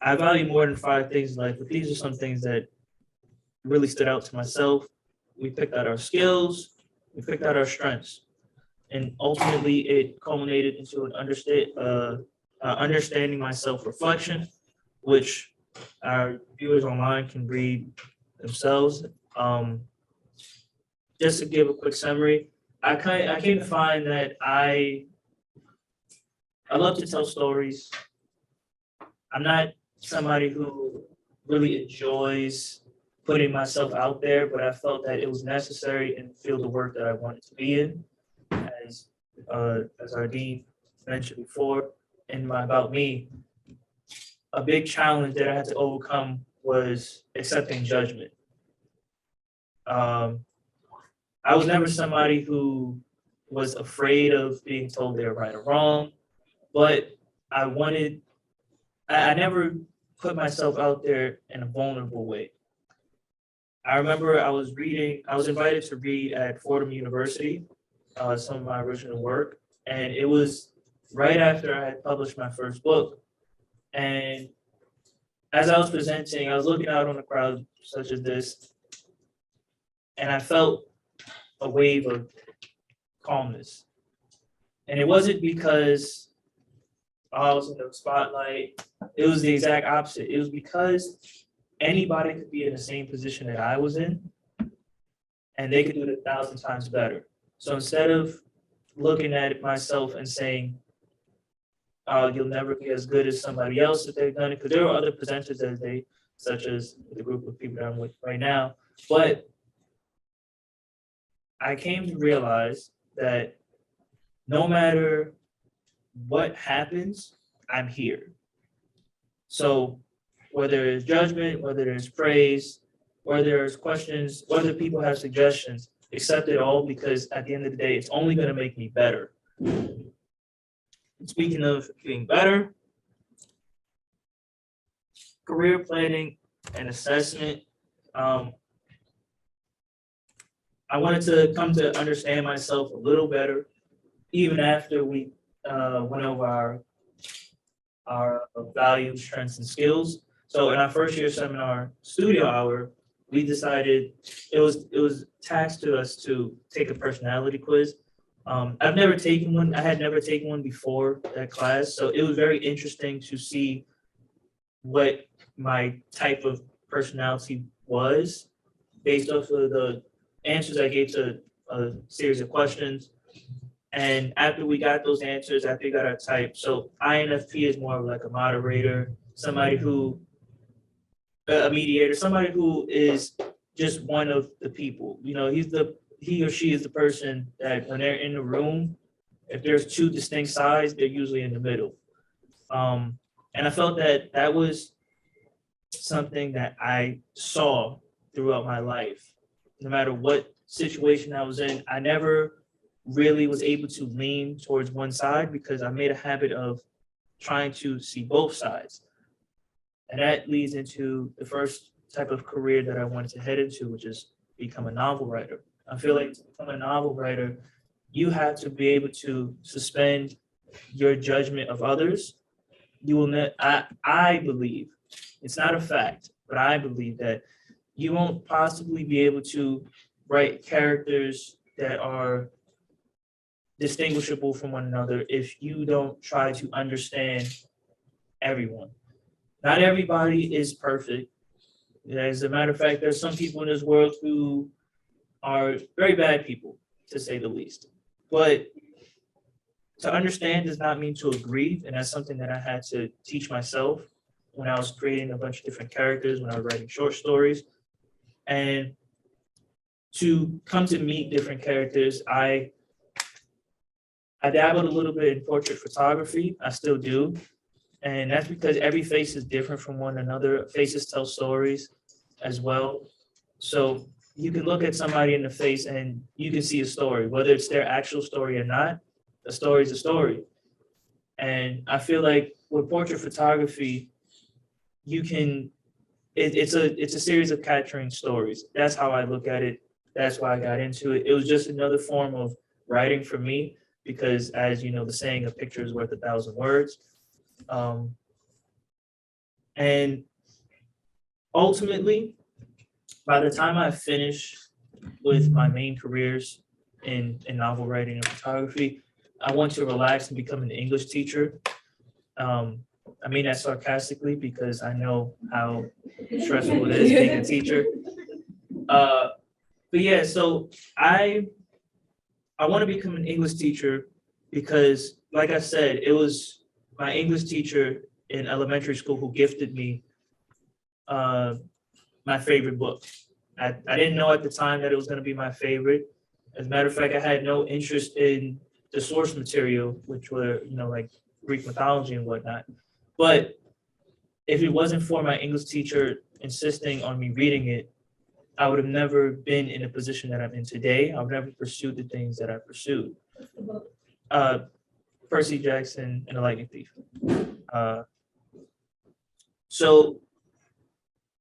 I value more than 5 things in life, but these are some things that really stood out to myself. We picked out our skills, we picked out our strengths, and ultimately it culminated into an understanding my self-reflection, which our viewers online can read themselves. Just to give a quick summary, I came to find that I love to tell stories. I'm not somebody who really enjoys putting myself out there, but I felt that it was necessary in the field of work that I wanted to be in, as our dean mentioned before. In my About Me, a big challenge that I had to overcome was accepting judgment. I was never somebody who was afraid of being told they were right or wrong, but I never put myself out there in a vulnerable way. I remember I was invited to read at Fordham University, some of my original work, and it was right after I had published my first book. And as I was presenting, I was looking out on a crowd such as this, and I felt a wave of calmness. And it wasn't because I was in the spotlight. It was the exact opposite. It was because anybody could be in the same position that I was in, and they could do it 1,000 times better. So instead of looking at it myself and saying, you'll never be as good as somebody else if they've done it, because there are other presenters such as the group of people that I'm with right now. But I came to realize that no matter what happens, I'm here. So whether it's judgment, whether there's praise, whether there's questions, whether people have suggestions, accept it all, because at the end of the day, it's only going to make me better. Speaking of being better, career planning and assessment. I wanted to come to understand myself a little better, even after we went over our values, strengths, and skills. So in our first year seminar studio hour, we decided it was tasked to us to take a personality quiz. I've never taken one. I had never taken one before that class, so it was very interesting to see what my type of personality was based off of the answers I gave to a series of questions. And after we got those answers, after we got our type, so INFP is more of like a moderator, somebody who, a mediator, somebody who is just one of the people. You know, he or she is the person that when they're in the room, if there's two distinct sides, they're usually in the middle. And I felt that that was something that I saw throughout my life. No matter what situation I was in, I never really was able to lean towards one side because I made a habit of trying to see both sides. And that leads into the first type of career that I wanted to head into, which is become a novel writer. I feel like to become a novel writer, you have to be able to suspend your judgment of others. You will I believe, it's not a fact, but I believe that you won't possibly be able to write characters that are distinguishable from one another if you don't try to understand everyone. Not everybody is perfect. As a matter of fact, there's some people in this world who are very bad people, to say the least. But to understand does not mean to agree, and that's something that I had to teach myself when I was creating a bunch of different characters, when I was writing short stories. And to come to meet different characters, I dabbled a little bit in portrait photography. I still do. And that's because every face is different from one another. Faces tell stories as well. So you can look at somebody in the face and you can see a story, whether it's their actual story or not. A story is a story. And I feel like with portrait photography, you can, it's a series of capturing stories. That's how I look at it. That's why I got into it. It was just another form of writing for me because, as you know, the saying, a picture is worth 1,000 words. And ultimately, by the time I finish with my main careers in novel writing and photography, I want to relax and become an English teacher. I mean that sarcastically because I know how stressful it is being a teacher. But yeah, so I want to become an English teacher because, like I said, it was my English teacher in elementary school who gifted me my favorite book. I didn't know at the time that it was going to be my favorite. As a matter of fact, I had no interest in the source material, which were, you know, like Greek mythology and whatnot. But if it wasn't for my English teacher insisting on me reading it, I would have never been in the position that I'm in today. I would never pursued the things that I pursued. Percy Jackson and the Lightning Thief. So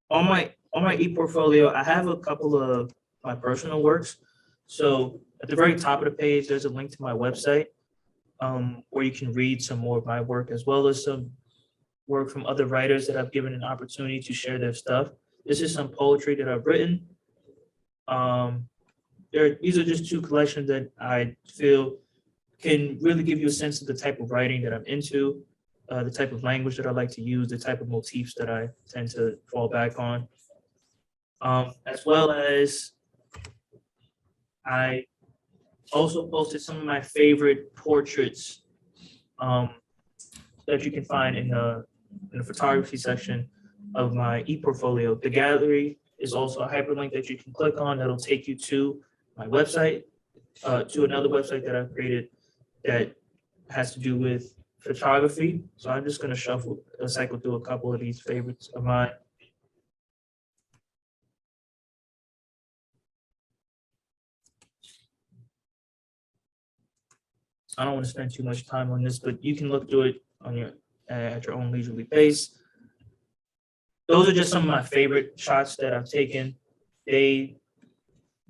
on my ePortfolio, I have a couple of my personal works. So at the very top of the page, there's a link to my website where you can read some more of my work as well as some work from other writers that I've given an opportunity to share their stuff. This is some poetry that I've written. These are just two collections that I feel can really give you a sense of the type of writing that I'm into. the type of language that I like to use, the type of motifs that I tend to fall back on. As well as I also posted some of my favorite portraits that you can find in the photography section of my ePortfolio. The gallery is also a hyperlink that you can click on that'll take you to my website, to another website that I've created that has to do with photography. So I'm just going to cycle through a couple of these favorites of mine. I don't want to spend too much time on this, but you can look through it on your at your own leisurely pace. Those are just some of my favorite shots that I've taken. They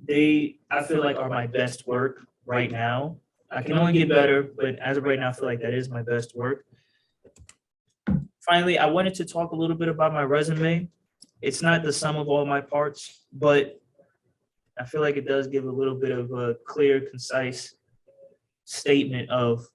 I feel like are my best work right now. I can only get better, but as of right now, I feel like that is my best work. Finally, I wanted to talk a little bit about my resume. It's not the sum of all my parts, but I feel like it does give a little bit of a clear, concise statement of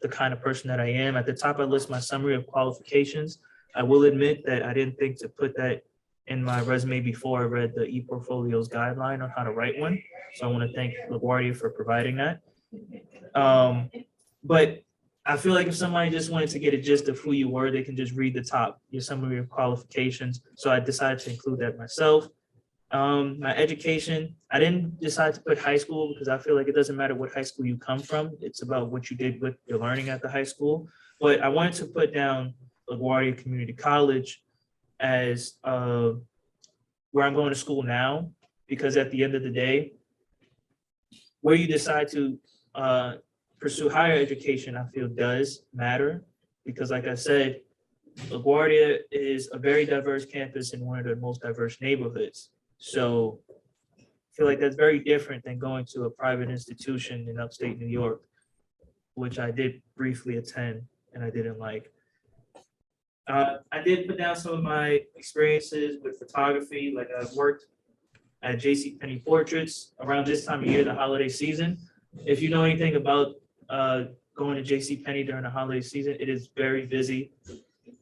the kind of person that I am. At the top, I list my summary of qualifications. I will admit that I didn't think to put that in my resume before I read the ePortfolios guideline on how to write one. So I want to thank LaGuardia for providing that. But I feel like if somebody just wanted to get a gist of who you were, they can just read the top, your summary of qualifications. So I decided to include that myself. My education, I didn't decide to put high school because I feel like it doesn't matter what high school you come from. It's about what you did with your learning at the high school. But I wanted to put down LaGuardia Community College as where I'm going to school now, because at the end of the day, where you decide to pursue higher education, I feel does matter, because like I said, LaGuardia is a very diverse campus in one of the most diverse neighborhoods. So I feel like that's very different than going to a private institution in upstate New York, which I did briefly attend and I didn't like. I did put down some of my experiences with photography. Like I've worked at JCPenney Portraits around this time of year, the holiday season. If you know anything about going to JCPenney during the holiday season, it is very busy.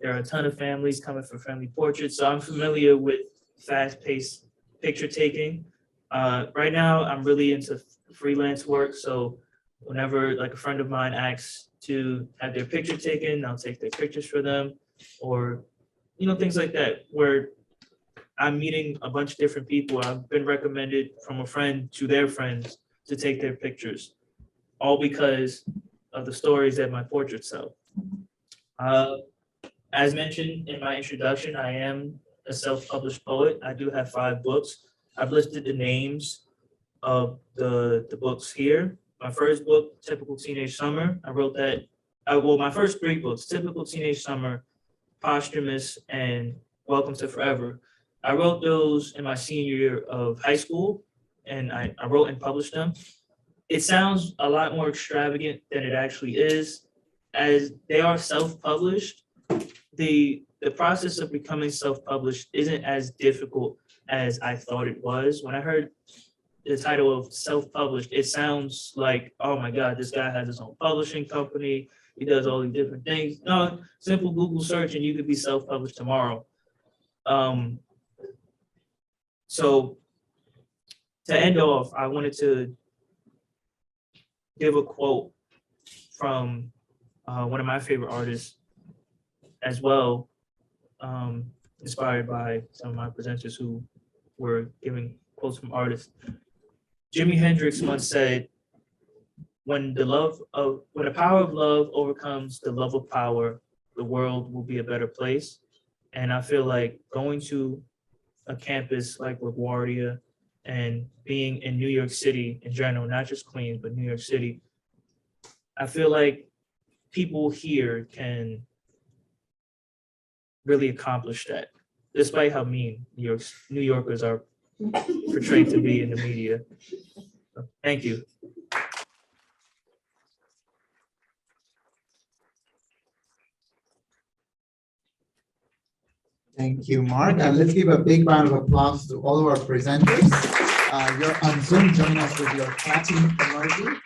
There are a ton of families coming for family portraits. So I'm familiar with fast-paced picture taking. Right now, I'm really into freelance work. So whenever like a friend of mine asks to have their picture taken, I'll take their pictures for them, or, you know, things like that, where I'm meeting a bunch of different people. I've been recommended from a friend to their friends to take their pictures, all because of the stories that my portraits tell. As mentioned in my introduction, I am a self-published poet. I do have 5 books. I've listed the names of the books here. My first book, Typical Teenage Summer, I wrote that, well, my first 3 books, Typical Teenage Summer, Posthumous, and Welcome to Forever. I wrote those in my senior year of high school, and I wrote and published them. It sounds a lot more extravagant than it actually is, as they are self-published. The process of becoming self-published isn't as difficult as I thought it was. When I heard the title of self-published, it sounds like, oh my God, this guy has his own publishing company. He does all these different things. No, simple Google search and you could be self-published tomorrow. So to end off, I wanted to give a quote from one of my favorite artists as well, inspired by some of my presenters who were giving quotes from artists. Jimi Hendrix once said, when the power of love overcomes the love of power, the world will be a better place. And I feel like going to a campus like LaGuardia and being in New York City in general, not just Queens, but New York City, I feel like people here can really accomplish that, despite how mean New Yorkers are portrayed to be in the media. So, thank you. Thank you, Mark. And let's give a big round of applause to all of our presenters. You're on Zoom, joining us with your clapping emoji.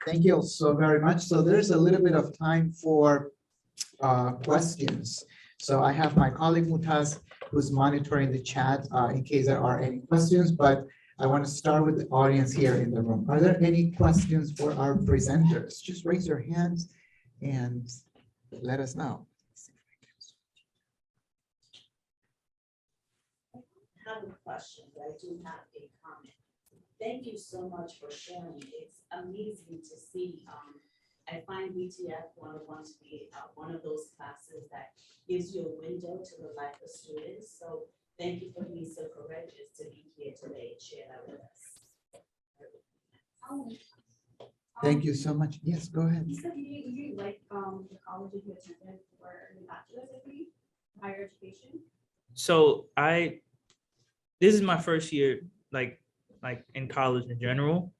Thank you all so very much. So there's a little bit of time for questions. So I have my colleague Munoz who's monitoring the chat in case there are any questions, but I want to start with the audience here in the room. Are there any questions for our presenters? Just raise your hands and let us know. Have a question, but I do have a comment. Thank you so much for sharing. It's amazing to see. I find BTF 101 to be one of those classes that gives you a window to the life of students. So thank you for being so courageous to be here today and share that with us. Thank you so much. Yes, go ahead. You said you like the college you attended for your bachelor's degree, higher education. So this is my first year, like in college in general.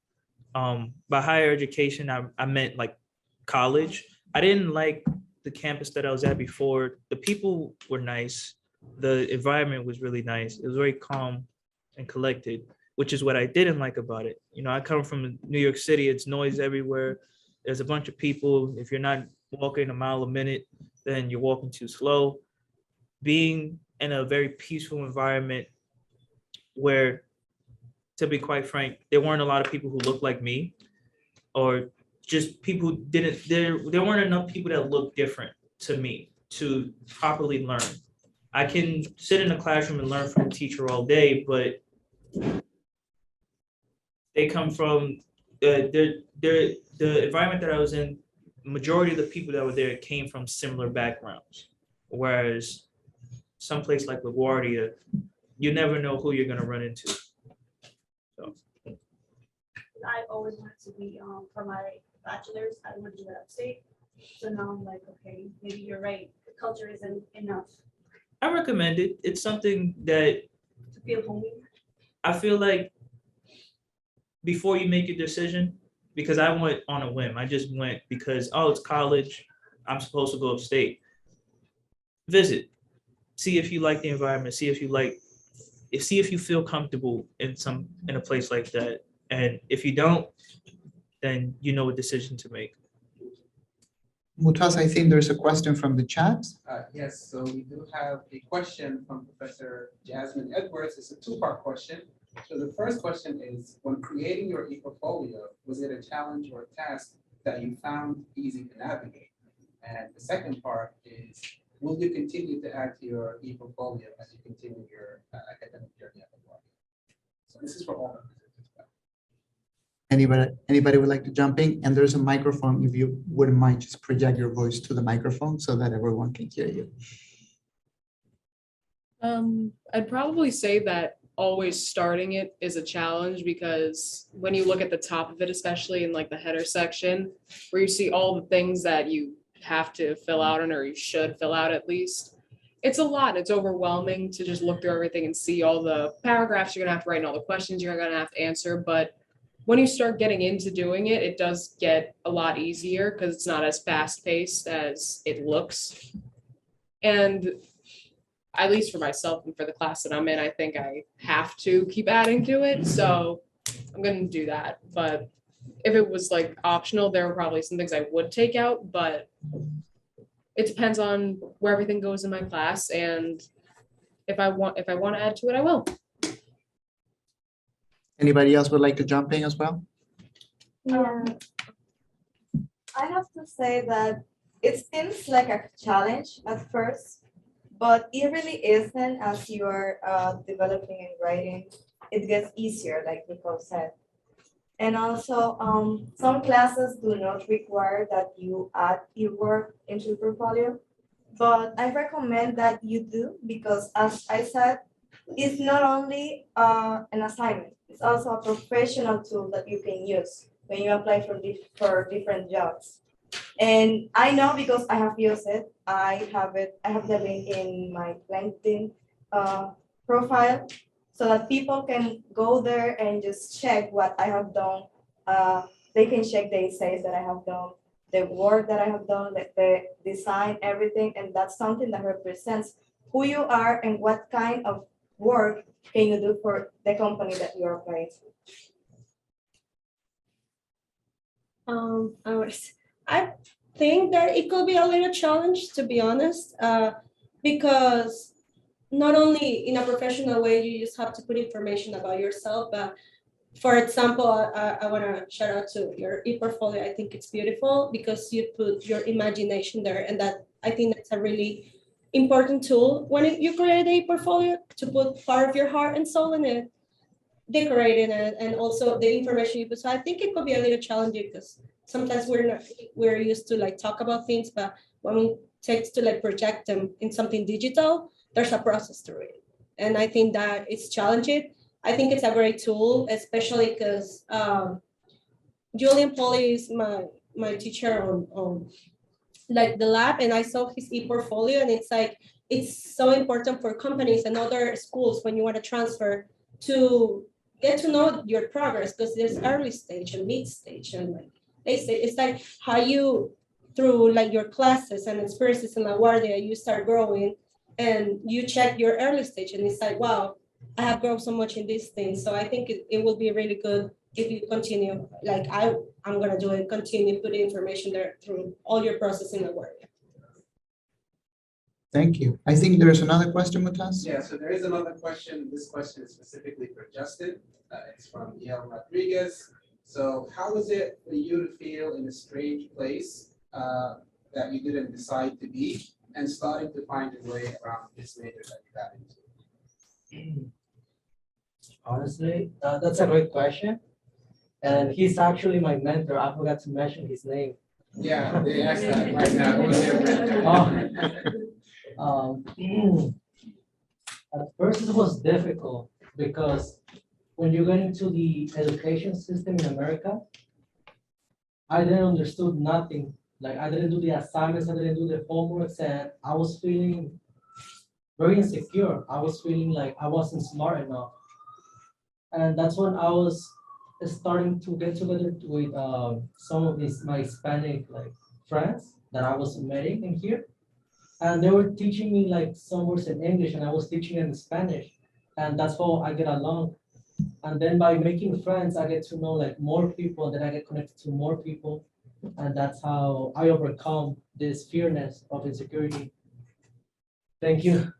By higher education, I meant like college. I didn't like the campus that I was at before. The people were nice. The environment was really nice. It was very calm and collected, which is what I didn't like about it. You know, I come from New York City. It's noise everywhere. There's a bunch of people. If you're not walking a mile a minute, then you're walking too slow. Being in a very peaceful environment where, to be quite frank, there weren't a lot of people who looked like me, or just people who didn't, there weren't enough people that looked different to me to properly learn. I can sit in a classroom and learn from a teacher all day, but they come from the environment that I was in. Majority of the people that were there came from similar backgrounds, whereas someplace like LaGuardia, you never know who you're going to run into. So I always wanted to be for my bachelor's. I wanted to do it upstate. So now I'm like, okay, maybe you're right. The culture isn't enough I recommend it. It's something that to feel homey. I feel like before you make your decision, because I went on a whim. I just went because, oh, it's college. I'm supposed to go upstate. Visit. See if you like the environment. See if you feel comfortable in a place like that. And if you don't, then you know what decision to make. Munoz, I think there's a question from the chat. Yes, so we do have a question from Professor Jasmine Edwards. It's a two-part question. So the first question is, when creating your ePortfolio, was it a challenge or a task that you found easy to navigate? And the second part is, will you continue to add to your ePortfolio as you continue your academic journey at LaGuardia? So this is for all of us. Anybody would like to jump in? And there's a microphone. If you wouldn't mind, just project your voice to the microphone so that everyone can hear you. I'd probably say that always starting it is a challenge, because when you look at the top of it, especially in like the header section, where you see all the things that you have to fill out, or you should fill out at least, it's a lot. It's overwhelming to just look through everything and see all the paragraphs you're gonna have to write and all the questions you're gonna have to answer. But when you start getting into doing it, it does get a lot easier because it's not as fast paced as it looks. And at least for myself and for the class that I'm in, I think I have to keep adding to it. So I'm going to do that. But if it was like optional, there were probably some things I would take out, but it depends on where everything goes in my class. And if I want to add to it, I will. Anybody else would like to jump in as well? Yeah. I have to say that it seems like a challenge at first, but it really isn't. As you are developing and writing, it gets easier, like Nicole said. And also, some classes do not require that you add your work into your portfolio, but I recommend that you do, because as I said, it's not only an assignment, it's also a professional tool that you can use when you apply for different jobs. And I know because I have used it. I have the link in my LinkedIn profile, so that people can go there and just check what I have done. They can check the essays that I have done, the work that I have done, the design, everything. And that's something that represents who you are and what kind of work can you do for the company that you're applying to. I think that it could be a little challenge, to be honest, because not only in a professional way, you just have to put information about yourself, but for example, I want to shout out to your ePortfolio. I think it's beautiful because you put your imagination there, and that I think that's a really important tool when you create a portfolio, to put part of your heart and soul in it, decorating it, and also the information you put. So I think it could be a little challenging because sometimes we're used to like talk about things, but when we take to like project them in something digital, there's a process to it, and I think that it's challenging. I think it's a great tool, especially because Julian Polly is my teacher on like the lab, and I saw his ePortfolio, and it's like it's so important for companies and other schools when you want to transfer to get to know your progress, because there's early stage and mid stage and like late stage. It's like how you through like your classes and experiences in LaGuardia, you start growing and you check your early stage, and it's like, wow, I have grown so much in these things. So I think it will be really good if you continue, like I'm gonna do it, continue putting information there through all your processing of work. Thank you. I think there's another question, Munoz. Yeah, so there is another question. This question is specifically for Justhin. It's from El Rodriguez. So how was it for you to feel in a strange place that you didn't decide to be, and starting to find your way around this major that you got into? Honestly, that's a great question. And he's actually my mentor. I forgot to mention his name. Yeah, they asked that right now. Who was your mentor? At first it was difficult because when you get into the education system in America, I didn't understood nothing. Like I didn't do the assignments, I didn't do the homeworks, and I was feeling very insecure. I was feeling like I wasn't smart enough. And that's when I was starting to get together with some of my Hispanic like friends that I was meeting in here. And they were teaching me like some words in English, and I was teaching in Spanish. And that's how I get along. And then by making friends, I get to know like more people, then I get connected to more people. And that's how I overcome this fearness of insecurity. Thank you.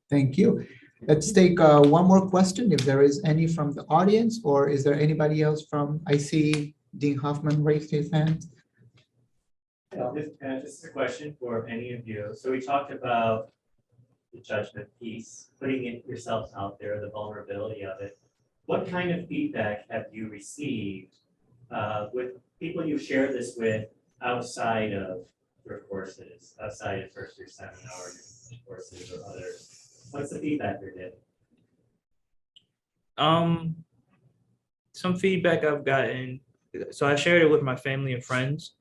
Thank you. Let's take one more question, if there is any from the audience, or is there anybody else from, I see Dean Hofmann raised his hand. This is a question for any of you. So we talked about the judgment piece, putting it yourselves out there, the vulnerability of it. What kind of feedback have you received with people you've shared this with outside of your courses, outside of first year seminar courses or others? What's the feedback you're getting? Some feedback I've gotten, so I shared it with my family and friends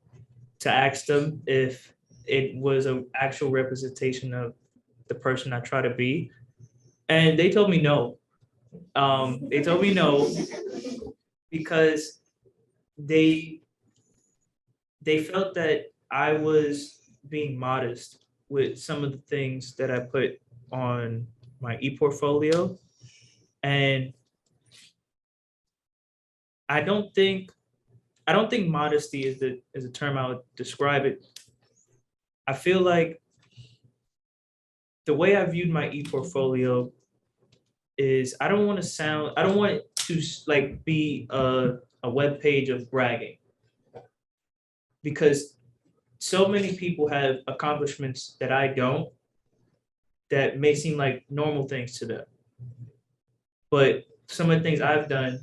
to ask them if it was an actual representation of the person I try to be. And they told me no. They told me no because they felt that I was being modest with some of the things that I put on my ePortfolio. And I don't think modesty is a term I would describe it. I feel like the way I viewed my ePortfolio is I don't want to like be a web page of bragging, because so many people have accomplishments that I don't, that may seem like normal things to them. But some of the things I've done,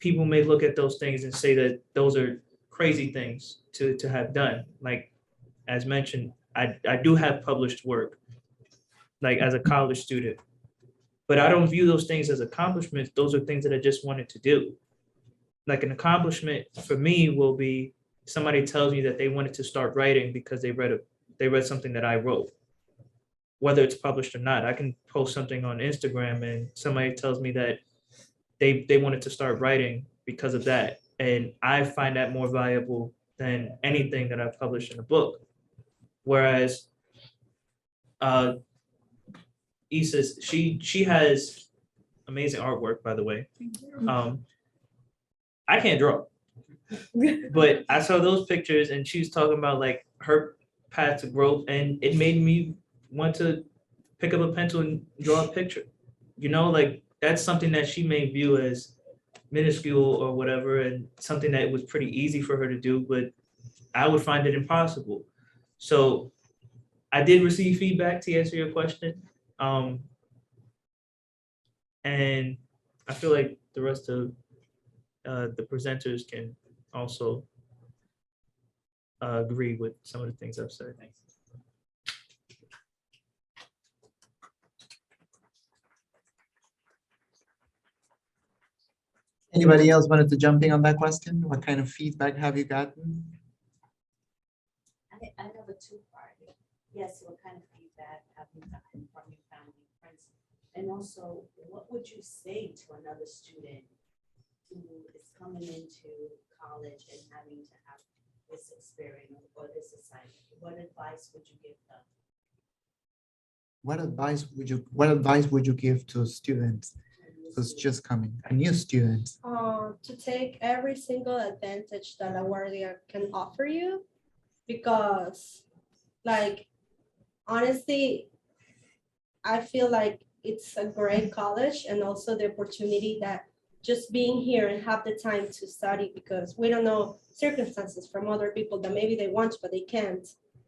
people may look at those things and say that those are crazy things to have done. Like, as mentioned, I do have published work, like as a college student, but I don't view those things as accomplishments. Those are things that I just wanted to do. Like an accomplishment for me will be somebody tells me that they wanted to start writing because they read something that I wrote. Whether it's published or not, I can post something on Instagram and somebody tells me that they wanted to start writing because of that. And I find that more valuable than anything that I've published in a book. Whereas Issa's, she has amazing artwork, by the way. I can't draw. But I saw those pictures and she was talking about like her path to growth, and it made me want to pick up a pencil and draw a picture. You know, like that's something that she may view as minuscule or whatever, and something that was pretty easy for her to do, but I would find it impossible. So I did receive feedback to answer your question. And I feel like the rest of the presenters can also agree with some of the things I've said. Anybody else wanted to jump in on that question? What kind of feedback have you gotten? I have a two-part. Yes, what kind of feedback have you gotten from your family and friends? And also, what would you say to another student who is coming into college and having to have this experience or this assignment? What advice would you give them? What advice would you give to students who's just coming, a new student? To take every single advantage that LaGuardia can offer you, because like honestly, I feel like it's a great college, and also the opportunity that just being here and have the time to study, because we don't know circumstances from other people that maybe they want to, but they can't.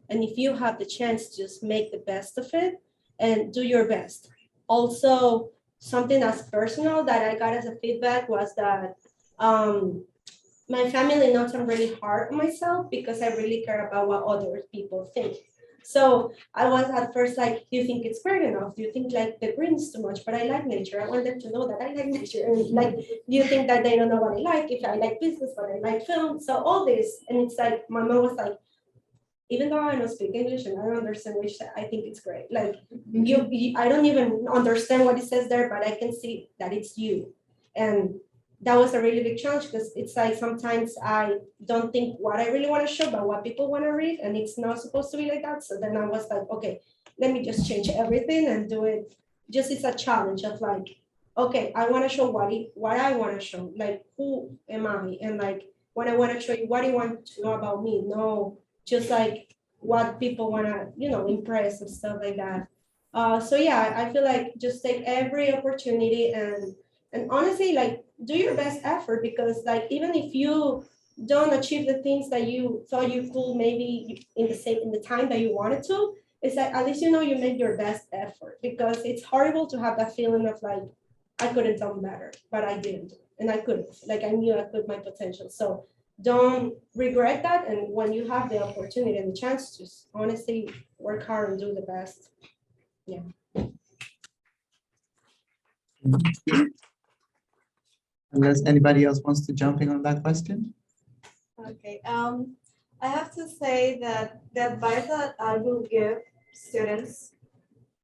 And if you have the chance, just make the best of it and do your best. Also, something as personal that I got as a feedback was that my family knows I'm really hard on myself because I really care about what other people think. So I was at first like, do you think it's great enough? Do you think like the green is too much? But I like nature. I want them to know that I like nature. And like, do you think that they don't know what I like? If I like business, but I like film. So all this, and it's like, my mom was like, even though I don't speak English and I don't understand which, I think it's great. Like I don't even understand what it says there, but I can see that it's you. And that was a really big challenge, because it's like sometimes I don't think what I really want to show, but what people want to read, and it's not supposed to be like that. So then I was like, okay, let me just change everything and do it. Just it's a challenge of like, okay, I want to show what I want to show, like who am I, and like when I want to show you, what do you want to know about me? No, just like what people want to, impress and stuff like that. So yeah, I feel like just take every opportunity and honestly, like do your best effort, because like even if you don't achieve the things that you thought you could maybe in the time that you wanted to, it's like at least you made your best effort, because it's horrible to have that feeling of like I could have done better, but I didn't, and I couldn't. Like I knew I could my potential. So don't regret that, and when you have the opportunity and the chance, just honestly work hard and do the best. Yeah. Unless anybody else wants to jump in on that question? Okay, I have to say that the advice that I will give students,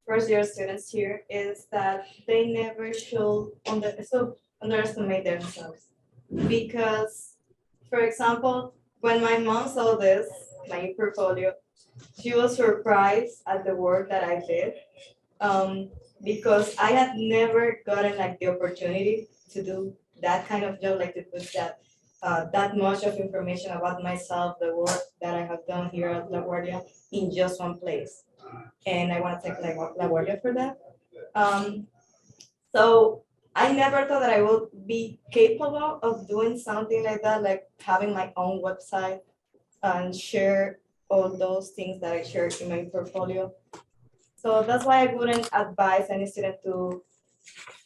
first year students here, is that they never should underestimate themselves. Because, for example, when my mom saw this, my portfolio, she was surprised at the work that I did. Because I had never gotten like the opportunity to do that kind of job, like to put that much of information about myself, the work that I have done here at LaGuardia in just one place. And I want to thank LaGuardia for that. So I never thought that I would be capable of doing something like that, like having my own website and share all those things that I shared in my portfolio. So that's why I wouldn't advise any student to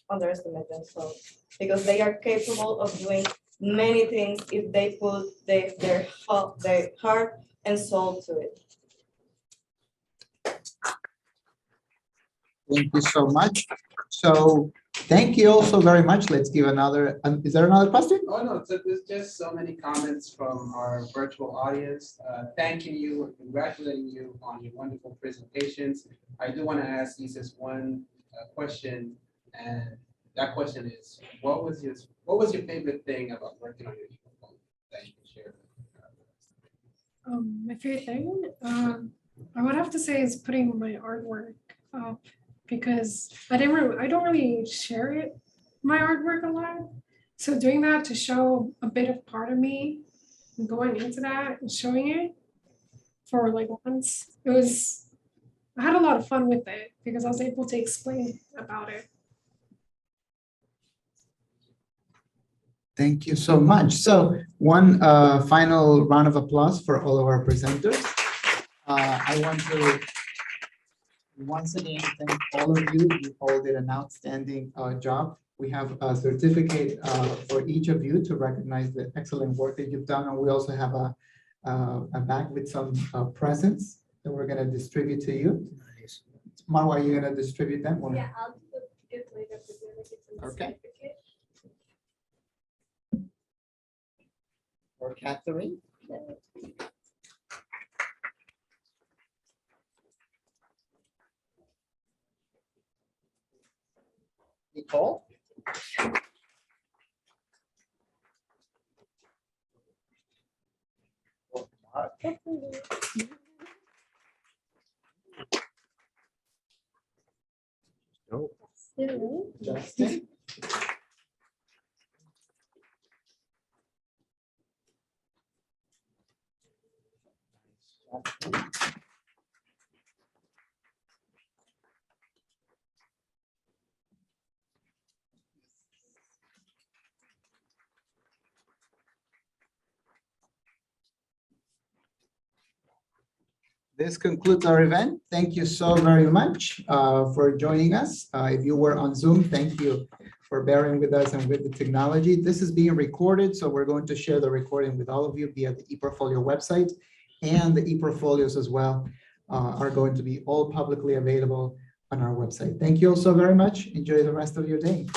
underestimate themselves, because they are capable of doing many things if they put their heart and soul to it. Thank you so much. So thank you also very much. Let's give another, is there another question? Oh, no, so there's just so many comments from our virtual audience, thanking you and congratulating you on your wonderful presentations. I do want to ask Isis one question, and that question is, what was your favorite thing about working on your ePortfolio that you can share? My favorite thing, I would have to say, is putting my artwork up, because I don't really share my artwork a lot. So doing that to show a bit of part of me going into that and showing it for like once. I had a lot of fun with it because I was able to explain about it. Thank you so much. So one final round of applause for all of our presenters. I want to once again thank all of you. You all did an outstanding job. We have a certificate for each of you to recognize the excellent work that you've done. And we also have a bag with some presents that we're going to distribute to you. Nice. Marwa, are you going to distribute them? Or? Yeah, I'll do the gift later. Okay. Or Katherine? Nicole? Or Mark? No. Justhin? This concludes our event. Thank you so very much for joining us. If you were on Zoom, thank you for bearing with us and with the technology. This is being recorded, so we're going to share the recording with all of you via the ePortfolio website, and the ePortfolios as well are going to be all publicly available on our website. Thank you all so very much. Enjoy the rest of your day.